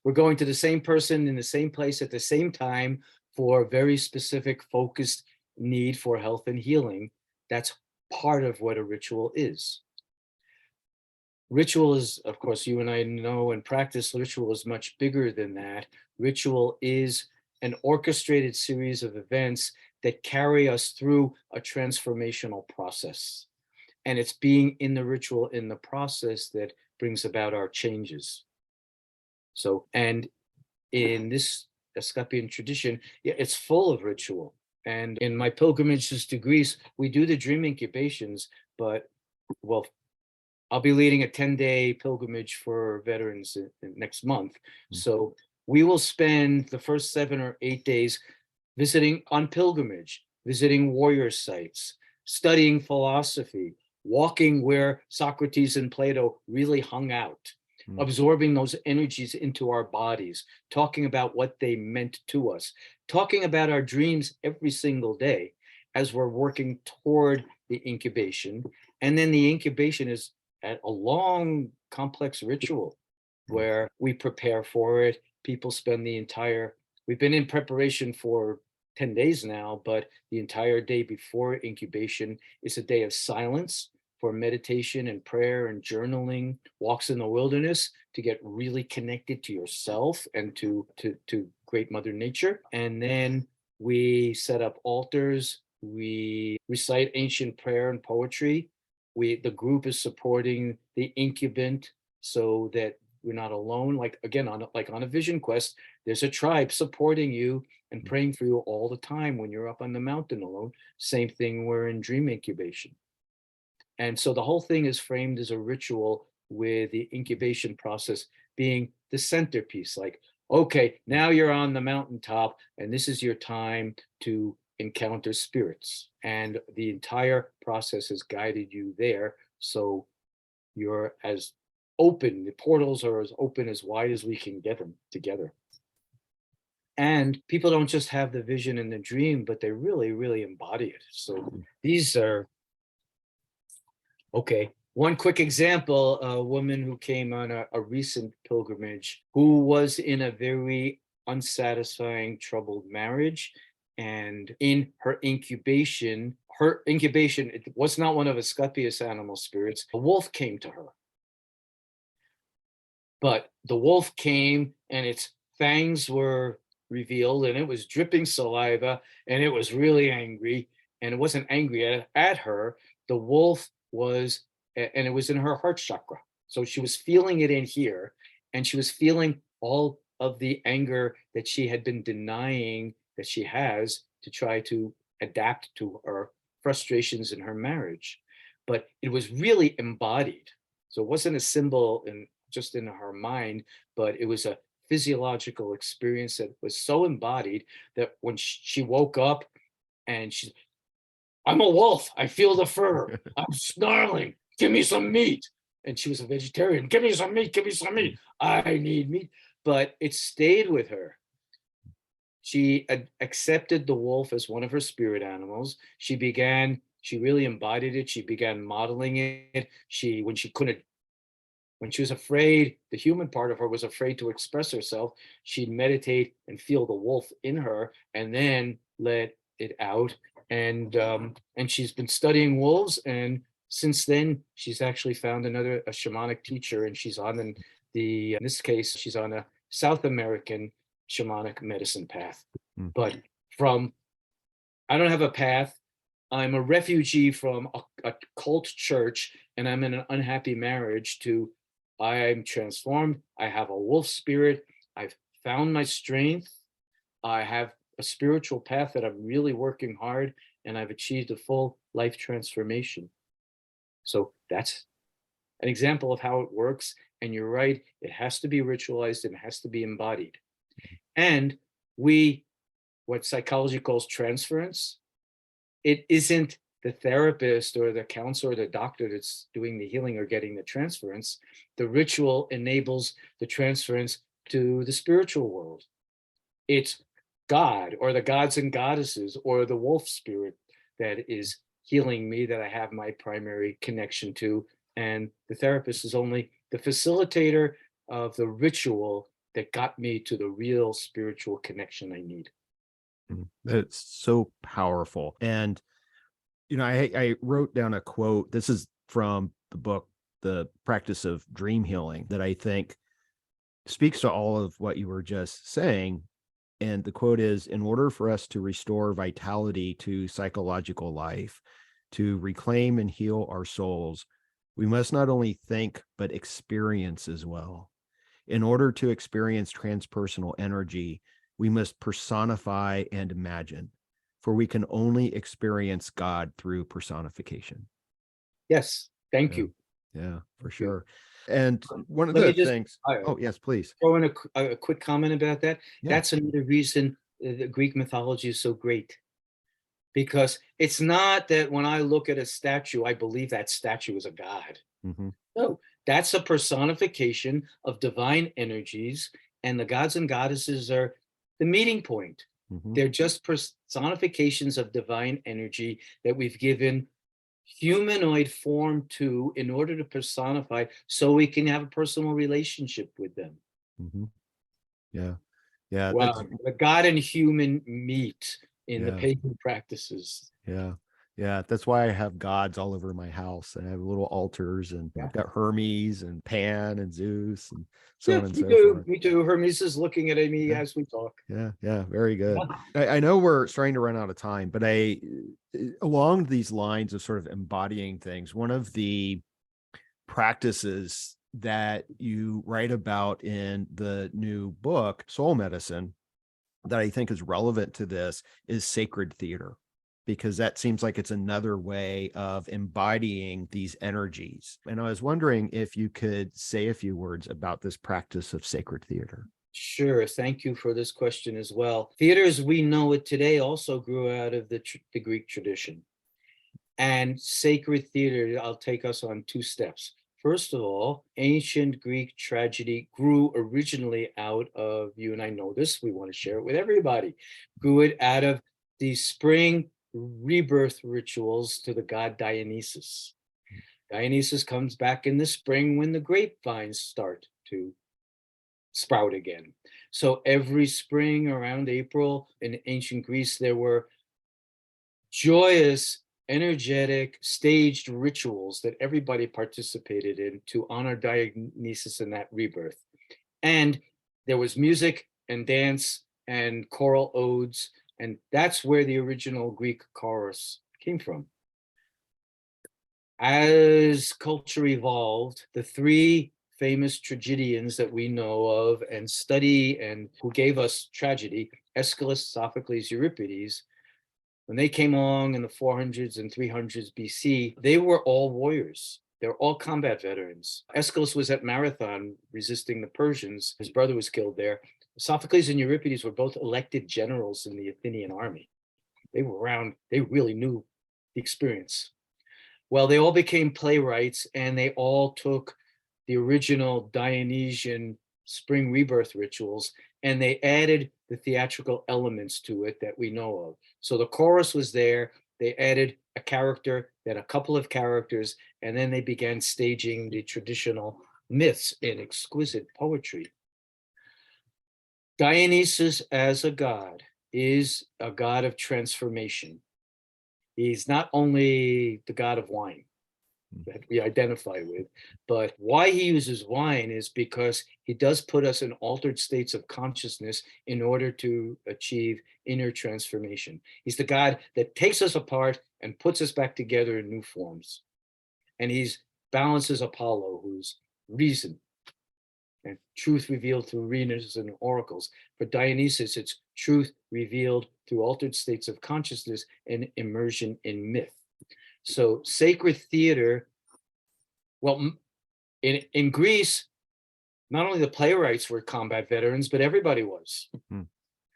We're going to the same person in the same place at the same time for a very specific, focused need for health and healing. That's part of what a ritual is. Ritual is, of course, you and I know and practice, ritual is much bigger than that. Ritual is an orchestrated series of events that carry us through a transformational process. And it's being in the ritual, in the process, that brings about our changes. So, and in this Asklepion tradition, yeah, it's full of ritual. And in my pilgrimages to Greece, we do the dream incubations, but, well, I'll be leading a 10-day pilgrimage for veterans next month. So we will spend the first 7 or 8 days visiting on pilgrimage, visiting warrior sites, studying philosophy, walking where Socrates and Plato really hung out, absorbing those energies into our bodies, talking about what they meant to us, talking about our dreams every single day as we're working toward the incubation. And then the incubation is a long, complex ritual where we prepare for it. People spend we've been in preparation for 10 days now, but the entire day before incubation is a day of silence for meditation and prayer and journaling, walks in the wilderness to get really connected to yourself and to great Mother Nature. And then we set up altars, we recite ancient prayer and poetry. The group is supporting the incubant so that we're not alone. Like, again, on a vision quest, there's a tribe supporting you and praying for you all the time when you're up on the mountain alone. Same thing, we're in dream incubation. And so the whole thing is framed as a ritual, with the incubation process being the centerpiece. Like, okay, now you're on the mountaintop and this is your time to encounter spirits. And the entire process has guided you there. So you're as open, the portals are as open, as wide as we can get them together. And people don't just have the vision and the dream, but they really, really embody it. So these are, okay, one quick example, a woman who came on a recent pilgrimage who was in a very unsatisfying, troubled marriage. And in her incubation, it was not one of Asclepius animal spirits. A wolf came to her. But the wolf came and it's fangs were revealed, and it was dripping saliva, and it was really angry, and it wasn't angry at her. The wolf was, and it was in her heart chakra. So she was feeling it in here, and she was feeling all of the anger that she had been denying that she has to try to adapt to her frustrations in her marriage. But it was really embodied. So it wasn't a symbol in just in her mind, but it was a physiological experience that was so embodied that when she woke up and she, I'm a wolf, I feel the fur, I'm snarling, give me some meat. And she was a vegetarian, give me some meat, give me some meat, I need meat. But it stayed with her. She accepted the wolf as one of her spirit animals. She really embodied it. She began modeling it. When she was afraid, the human part of her was afraid to express herself, she'd meditate and feel the wolf in her and then let it out. And she's been studying wolves, and since then she's actually found a shamanic teacher, and she's on in this case she's on a South American shamanic medicine path. Mm. But from I don't have a path. I'm a refugee from a cult church, and I'm in an unhappy marriage to I'm transformed. I have a wolf spirit. I've found my strength. I have a spiritual path that I'm really working hard, and I've achieved a full life transformation. So that's an example of how it works. And you're right, it has to be ritualized and it has to be embodied. And what psychology calls transference, it isn't the therapist or the counselor or the doctor that's doing the healing or getting the transference. The ritual enables the transference to the spiritual world. It's God or the gods and goddesses or the wolf spirit that is healing me, that I have my primary connection to. And the therapist is only the facilitator of the ritual that got me to the real spiritual connection I need. That's so powerful. And, I wrote down a quote. This is from the book, The Practice of Dream Healing, that I think speaks to all of what you were just saying. And the quote is, in order for us to restore vitality to psychological life, to reclaim and heal our souls, we must not only think, but experience as well. In order to experience transpersonal energy, we must personify and imagine, for we can only experience God through personification. Yes, thank you. Yeah, for sure. And one of Let the me just things, oh, yes, please. throw in a quick comment about that. Yeah. That's another reason the Greek mythology is so great. Because it's not that when I look at a statue, I believe that statue is a god. Mm-hmm. No, that's a personification of divine energies, and the gods and goddesses are the meeting point. Mm-hmm. They're just personifications of divine energy that we've given humanoid form to in order to personify so we can have a personal relationship with them. Mm-hmm. Yeah. Yeah. Wow. The god and human meet in the Yeah. pagan practices. Yeah. Yeah. That's why I have gods all over my house. And I have little altars, and I've got Hermes and Pan and Zeus and so on and so forth. Me too. Hermes is looking at me as we talk. Yeah. Yeah. Very good. I know we're starting to run out of time, but along these lines of sort of embodying things, one of the practices that you write about in the new book, Soul Medicine, that I think is relevant to this is sacred theater, because that seems like it's another way of embodying these energies. And I was wondering if you could say a few words about this practice of sacred theater. Sure. Thank you for this question as well. Theater as we know it today also grew out of the Greek tradition. And sacred theater, I'll take us on two steps. First of all, ancient Greek tragedy grew originally out of, you and I know this, we want to share it with everybody, grew it out of the spring rebirth rituals to the god Dionysus. Dionysus comes back in the spring when the grapevines start to sprout again. So every spring around April in ancient Greece, there were joyous, energetic, staged rituals that everybody participated in to honor Dionysus in that rebirth. And there was music, and dance and choral odes. And that's where the original Greek chorus came from. As culture evolved, the three famous tragedians that we know of and study and who gave us tragedy, Aeschylus, Sophocles, Euripides, when they came along in the 400s and 300s BC, they were all warriors. They're all combat veterans. Aeschylus was at Marathon resisting the Persians. His brother was killed there. Sophocles and Euripides were both elected generals in the Athenian army. They were around, they really knew the experience. Well, they all became playwrights, and they all took the original Dionysian spring rebirth rituals, and they added the theatrical elements to it that we know of. So the chorus was there. They added a character, then a couple of characters, and then they began staging the traditional myths in exquisite poetry. Dionysus as a god is a god of transformation. He's not only the god of wine that we identify with, but why he uses wine is because he does put us in altered states of consciousness in order to achieve inner transformation. He's the God that takes us apart and puts us back together in new forms. And he's balances Apollo, who's reason and truth revealed through readers and oracles. For Dionysus, it's truth revealed through altered states of consciousness and immersion in myth. So sacred theater, well, in Greece, not only the playwrights were combat veterans, but everybody was. Mm-hmm.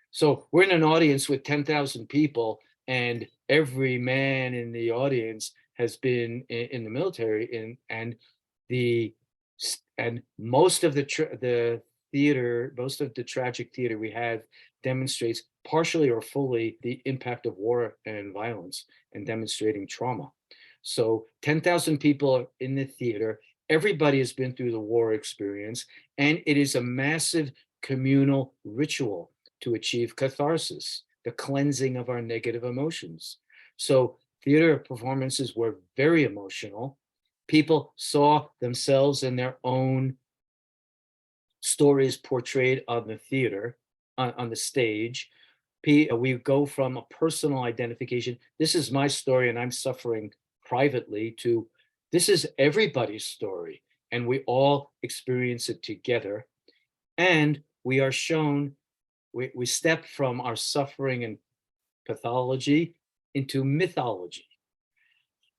So we're in an audience with 10,000 people, and every man in the audience has been in the military, and most of the theater, most of the tragic theater we have demonstrates partially or fully the impact of war and violence and demonstrating trauma. So 10,000 people in the theater, everybody has been through the war experience, and it is a massive communal ritual to achieve catharsis, the cleansing of our negative emotions. So theater performances were very emotional. People saw themselves in their own stories portrayed on the theater, on the stage. We go from a personal identification, this is my story and I'm suffering privately, to this is everybody's story and we all experience it together. And we are shown, we step from our suffering and pathology into mythology.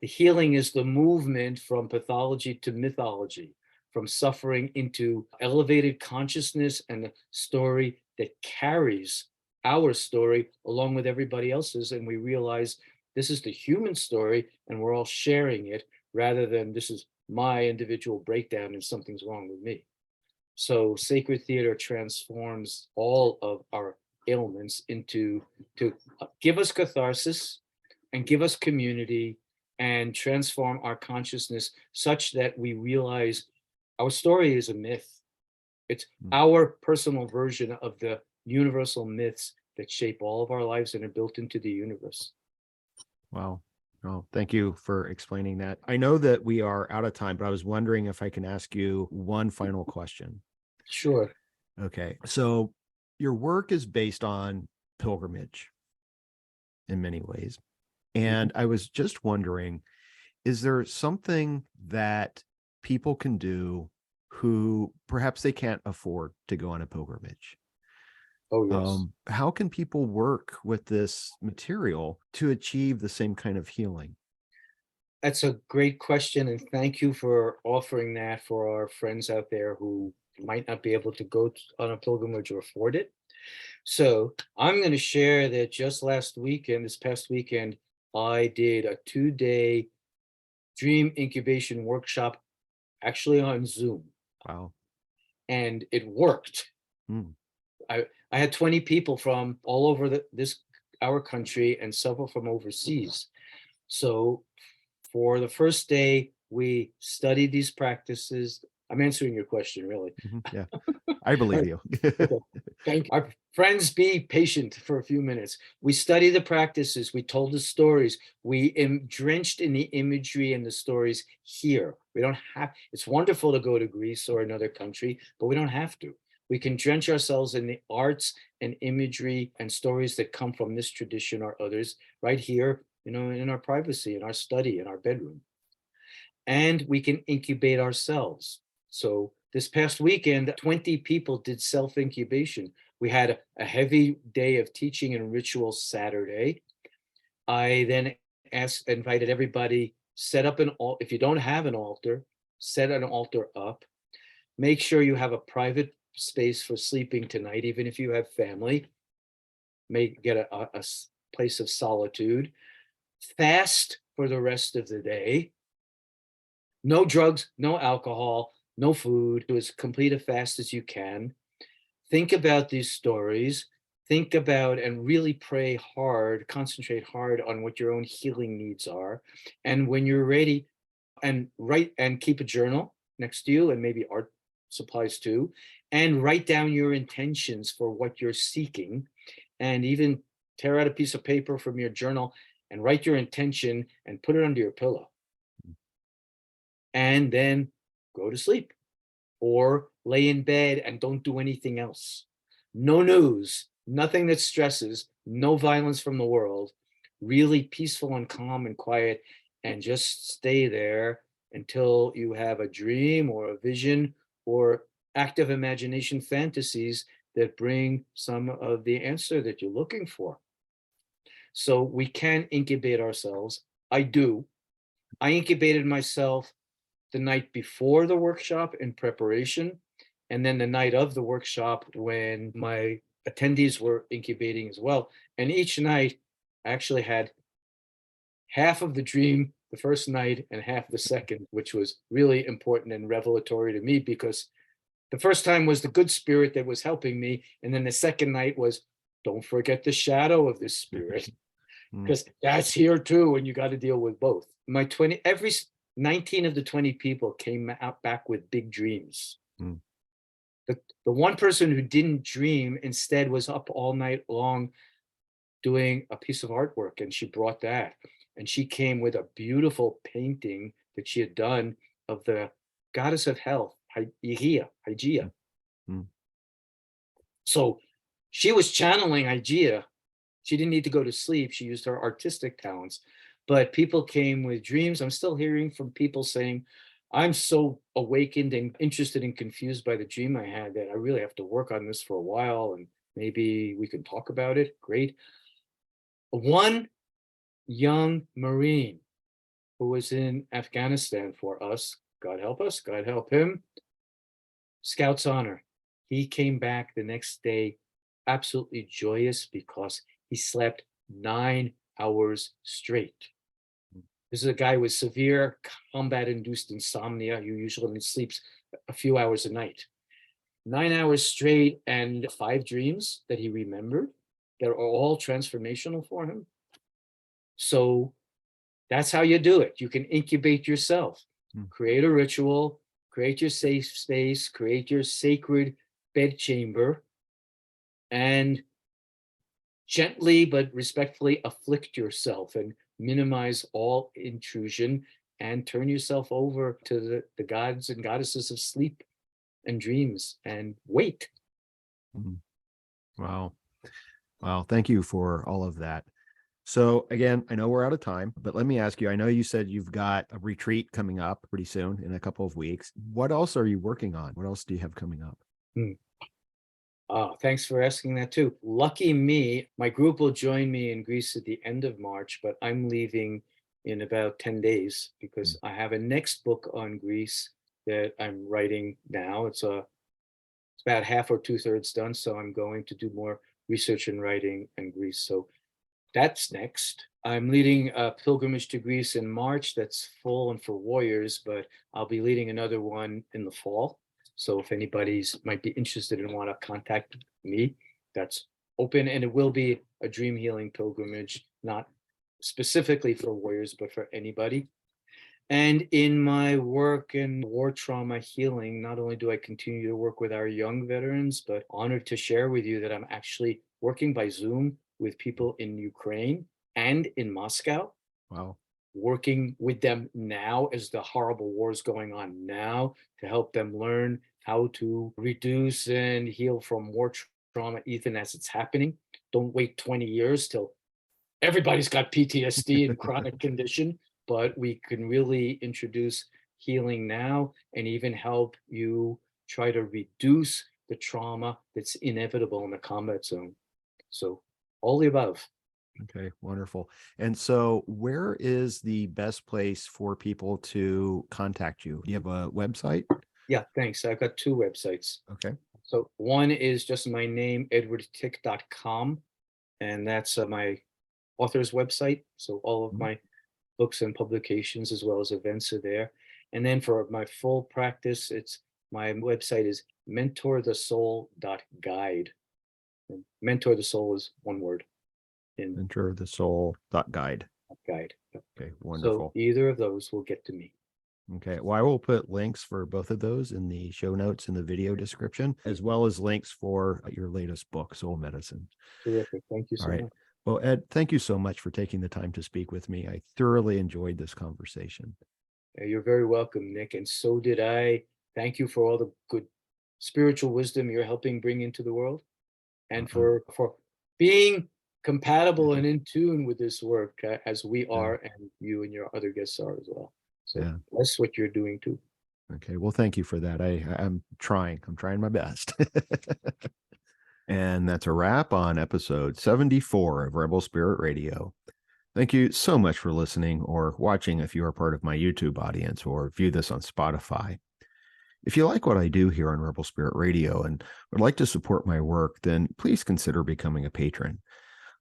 The healing is the movement from pathology to mythology, from suffering into elevated consciousness and the story that carries our story along with everybody else's. And we realize this is the human story and we're all sharing it, rather than this is my individual breakdown and something's wrong with me. So sacred theater transforms all of our ailments to give us catharsis and give us community and transform our consciousness such that we realize our story is a myth. It's our personal version of the universal myths that shape all of our lives and are built into the universe. Wow. Oh, thank you for explaining that. I know that we are out of time, but I was wondering if I can ask you one final question. Sure. Okay. So your work is based on pilgrimage in many ways. And I was just wondering, is there something that people can do who perhaps they can't afford to go on a pilgrimage? Oh, yes. How can people work with this material to achieve the same kind of healing? That's a great question. And thank you for offering that for our friends out there who might not be able to go on a pilgrimage or afford it. So I'm going to share that just this past weekend, I did a 2-day Dream Incubation workshop, actually on Zoom. Wow. And it worked. I had 20 people from all over our country and several from overseas. So for the first day, we studied these practices. I'm answering your question, really. Yeah, I believe you. Okay. Thank you. Our friends, be patient for a few minutes. We studied the practices. We told the stories. We drenched in the imagery and the stories here. We don't have, it's wonderful to go to Greece or another country, but we don't have to. We can drench ourselves in the arts and imagery and stories that come from this tradition or others right here, in our privacy, in our study, in our bedroom. And we can incubate ourselves. So this past weekend, 20 people did self-incubation. We had a heavy day of teaching and ritual Saturday. I then invited everybody, set up an altar. If you don't have an altar, set an altar up. Make sure you have a private space for sleeping tonight, even if you have family. Get a place of solitude. Fast for the rest of the day. No drugs, no alcohol, no food. Do as complete a fast as you can. Think about these stories. Think about and really pray hard, concentrate hard on what your own healing needs are. And when you're ready, and write and keep a journal next to you, and maybe art supplies too, and write down your intentions for what you're seeking, and even tear out a piece of paper from your journal and write your intention and put it under your pillow. And then go to sleep or lay in bed and don't do anything else. No news, nothing that stresses, no violence from the world, really peaceful and calm and quiet, and just stay there until you have a dream or a vision or active imagination fantasies that bring some of the answer that you're looking for. So we can incubate ourselves. I do. I incubated myself the night before the workshop in preparation, and then the night of the workshop when my attendees were incubating as well. And each night I actually had half of the dream the first night and half the second, which was really important and revelatory to me, because the first time was the good spirit that was helping me, and then the second night was, don't forget the shadow of this spirit, because that's here too, and you got to deal with both. 19 of the 20 people came out back with big dreams. The one person who didn't dream instead was up all night long doing a piece of artwork, and she brought that. And she came with a beautiful painting that she had done of the goddess of health, Hygeia. So she was channeling Hygeia. She didn't need to go to sleep. She used her artistic talents. But people came with dreams. I'm still hearing from people saying, I'm so awakened and interested and confused by the dream I had that I really have to work on this for a while, and maybe we can talk about it. Great. One young Marine who was in Afghanistan for us, God help us, God help him, Scout's honor. He came back the next day absolutely joyous because he slept 9 hours straight. This is a guy with severe combat-induced insomnia who usually sleeps a few hours a night. 9 hours straight, and 5 dreams that he remembered that are all transformational for him. So that's how you do it. You can incubate yourself. Create a ritual, create your safe space, create your sacred bedchamber, and gently but respectfully afflict yourself and minimize all intrusion, and turn yourself over to the gods and goddesses of sleep and dreams, and wait. Wow. Thank you for all of that. So again, I know we're out of time, but let me ask you, I know you said you've got a retreat coming up pretty soon in a couple of weeks. What else are you working on? What else do you have coming up? Thanks for asking that too. Lucky me, my group will join me in Greece at the end of March, but I'm leaving in about 10 days because I have a next book on Greece that I'm writing now. It's about half or 2/3 done, so I'm going to do more research and writing in Greece. So that's next. I'm leading a pilgrimage to Greece in March that's full and for warriors, but I'll be leading another one in the fall. So if anybody's might be interested and want to contact me, that's open. And it will be a dream healing pilgrimage, not specifically for warriors, but for anybody. And in my work in war trauma healing, not only do I continue to work with our young veterans, but honored to share with you that I'm actually working by Zoom with people in Ukraine and in Moscow. Wow. Working with them now as the horrible war is going on now to help them learn how to reduce and heal from more trauma even as it's happening. Don't wait 20 years till everybody's got PTSD and chronic condition, but we can really introduce healing now and even help you try to reduce the trauma that's inevitable in the combat zone. So all the above. Okay, wonderful. And so where is the best place for people to contact you? Do you have a website? Yeah, thanks. I've got two websites. Okay. So one is just my name, edwardtick.com, and that's my author's website. So all of Mhm. my books and publications as well as events are there. And then for my full practice, it's my website is mentorthesoul.guide. And mentor the soul is one word in Enterthesoul.guide. guide. Okay, So wonderful. either of those will get to me. Okay, well, I will put links for both of those in the show notes in the video description, as well as links for your latest book, Soul Medicine. Terrific. Thank you All so right. much. Well, Ed, thank you so much for taking the time to speak with me. I thoroughly enjoyed this conversation. You're very welcome, Nick. And so did I. Thank you for all the good spiritual wisdom you're helping bring into the world, and for being compatible and in tune with this work as we are, and you and your other guests are as well. So Yeah. that's what you're doing too. Okay. Well, thank you for that. I'm trying. I'm trying my best. And that's a wrap on episode 74 of Rebel Spirit Radio. Thank you so much for listening or watching if you are part of my YouTube audience or view this on Spotify. If you like what I do here on Rebel Spirit Radio and would like to support my work, then please consider becoming a patron.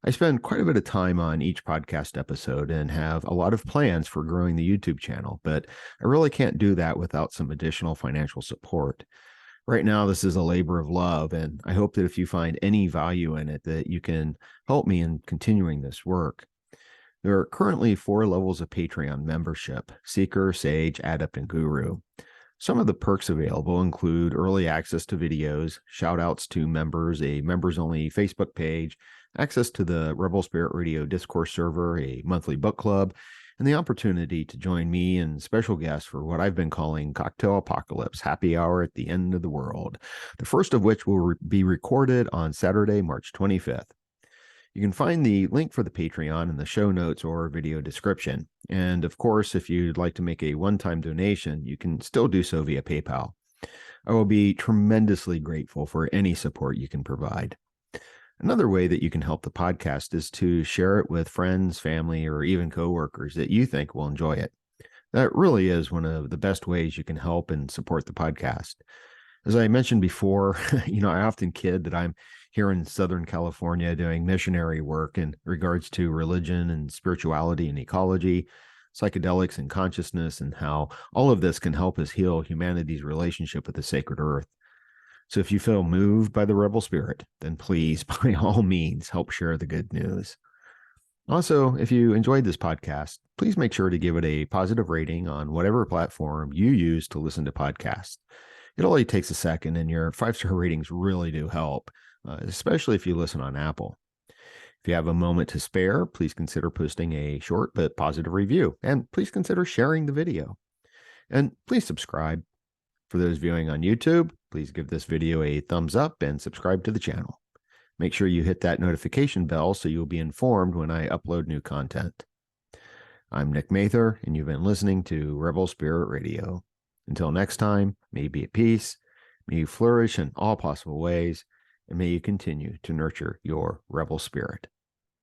I spend quite a bit of time on each podcast episode and have a lot of plans for growing the YouTube channel, but I really can't do that without some additional financial support. Right now, this is a labor of love, and I hope that if you find any value in it, that you can help me in continuing this work. There are currently 4 levels of Patreon membership: Seeker, Sage, Adept, and Guru. Some of the perks available include early access to videos, shout outs to members, a members only Facebook page, access to the Rebel Spirit Radio Discourse server, a monthly book club, and the opportunity to join me and special guests for what I've been calling Cocktail Apocalypse Happy Hour at the End of the World, the first of which will be recorded on Saturday, March 25th. You can find the link for the Patreon in the show notes or video description. And of course, if you'd like to make a one-time donation, you can still do so via PayPal. I will be tremendously grateful for any support you can provide. Another way that you can help the podcast is to share it with friends, family, or even coworkers that you think will enjoy it. That really is one of the best ways you can help and support the podcast. As I mentioned before, I often kid that I'm here in Southern California doing missionary work in regards to religion and spirituality and ecology, psychedelics and consciousness, and how all of this can help us heal humanity's relationship with the sacred earth. So if you feel moved by the rebel spirit, then please, by all means, help share the good news. Also, if you enjoyed this podcast, please make sure to give it a positive rating on whatever platform you use to listen to podcasts. It only takes a second, and your 5-star ratings really do help, especially if you listen on Apple. If you have a moment to spare, please consider posting a short but positive review, and please consider sharing the video. And please subscribe. For those viewing on YouTube, please give this video a thumbs up and subscribe to the channel. Make sure you hit that notification bell so you'll be informed when I upload new content. I'm Nick Mather, and you've been listening to Rebel Spirit Radio. Until next time, may you be at peace, may you flourish in all possible ways, and may you continue to nurture your rebel spirit.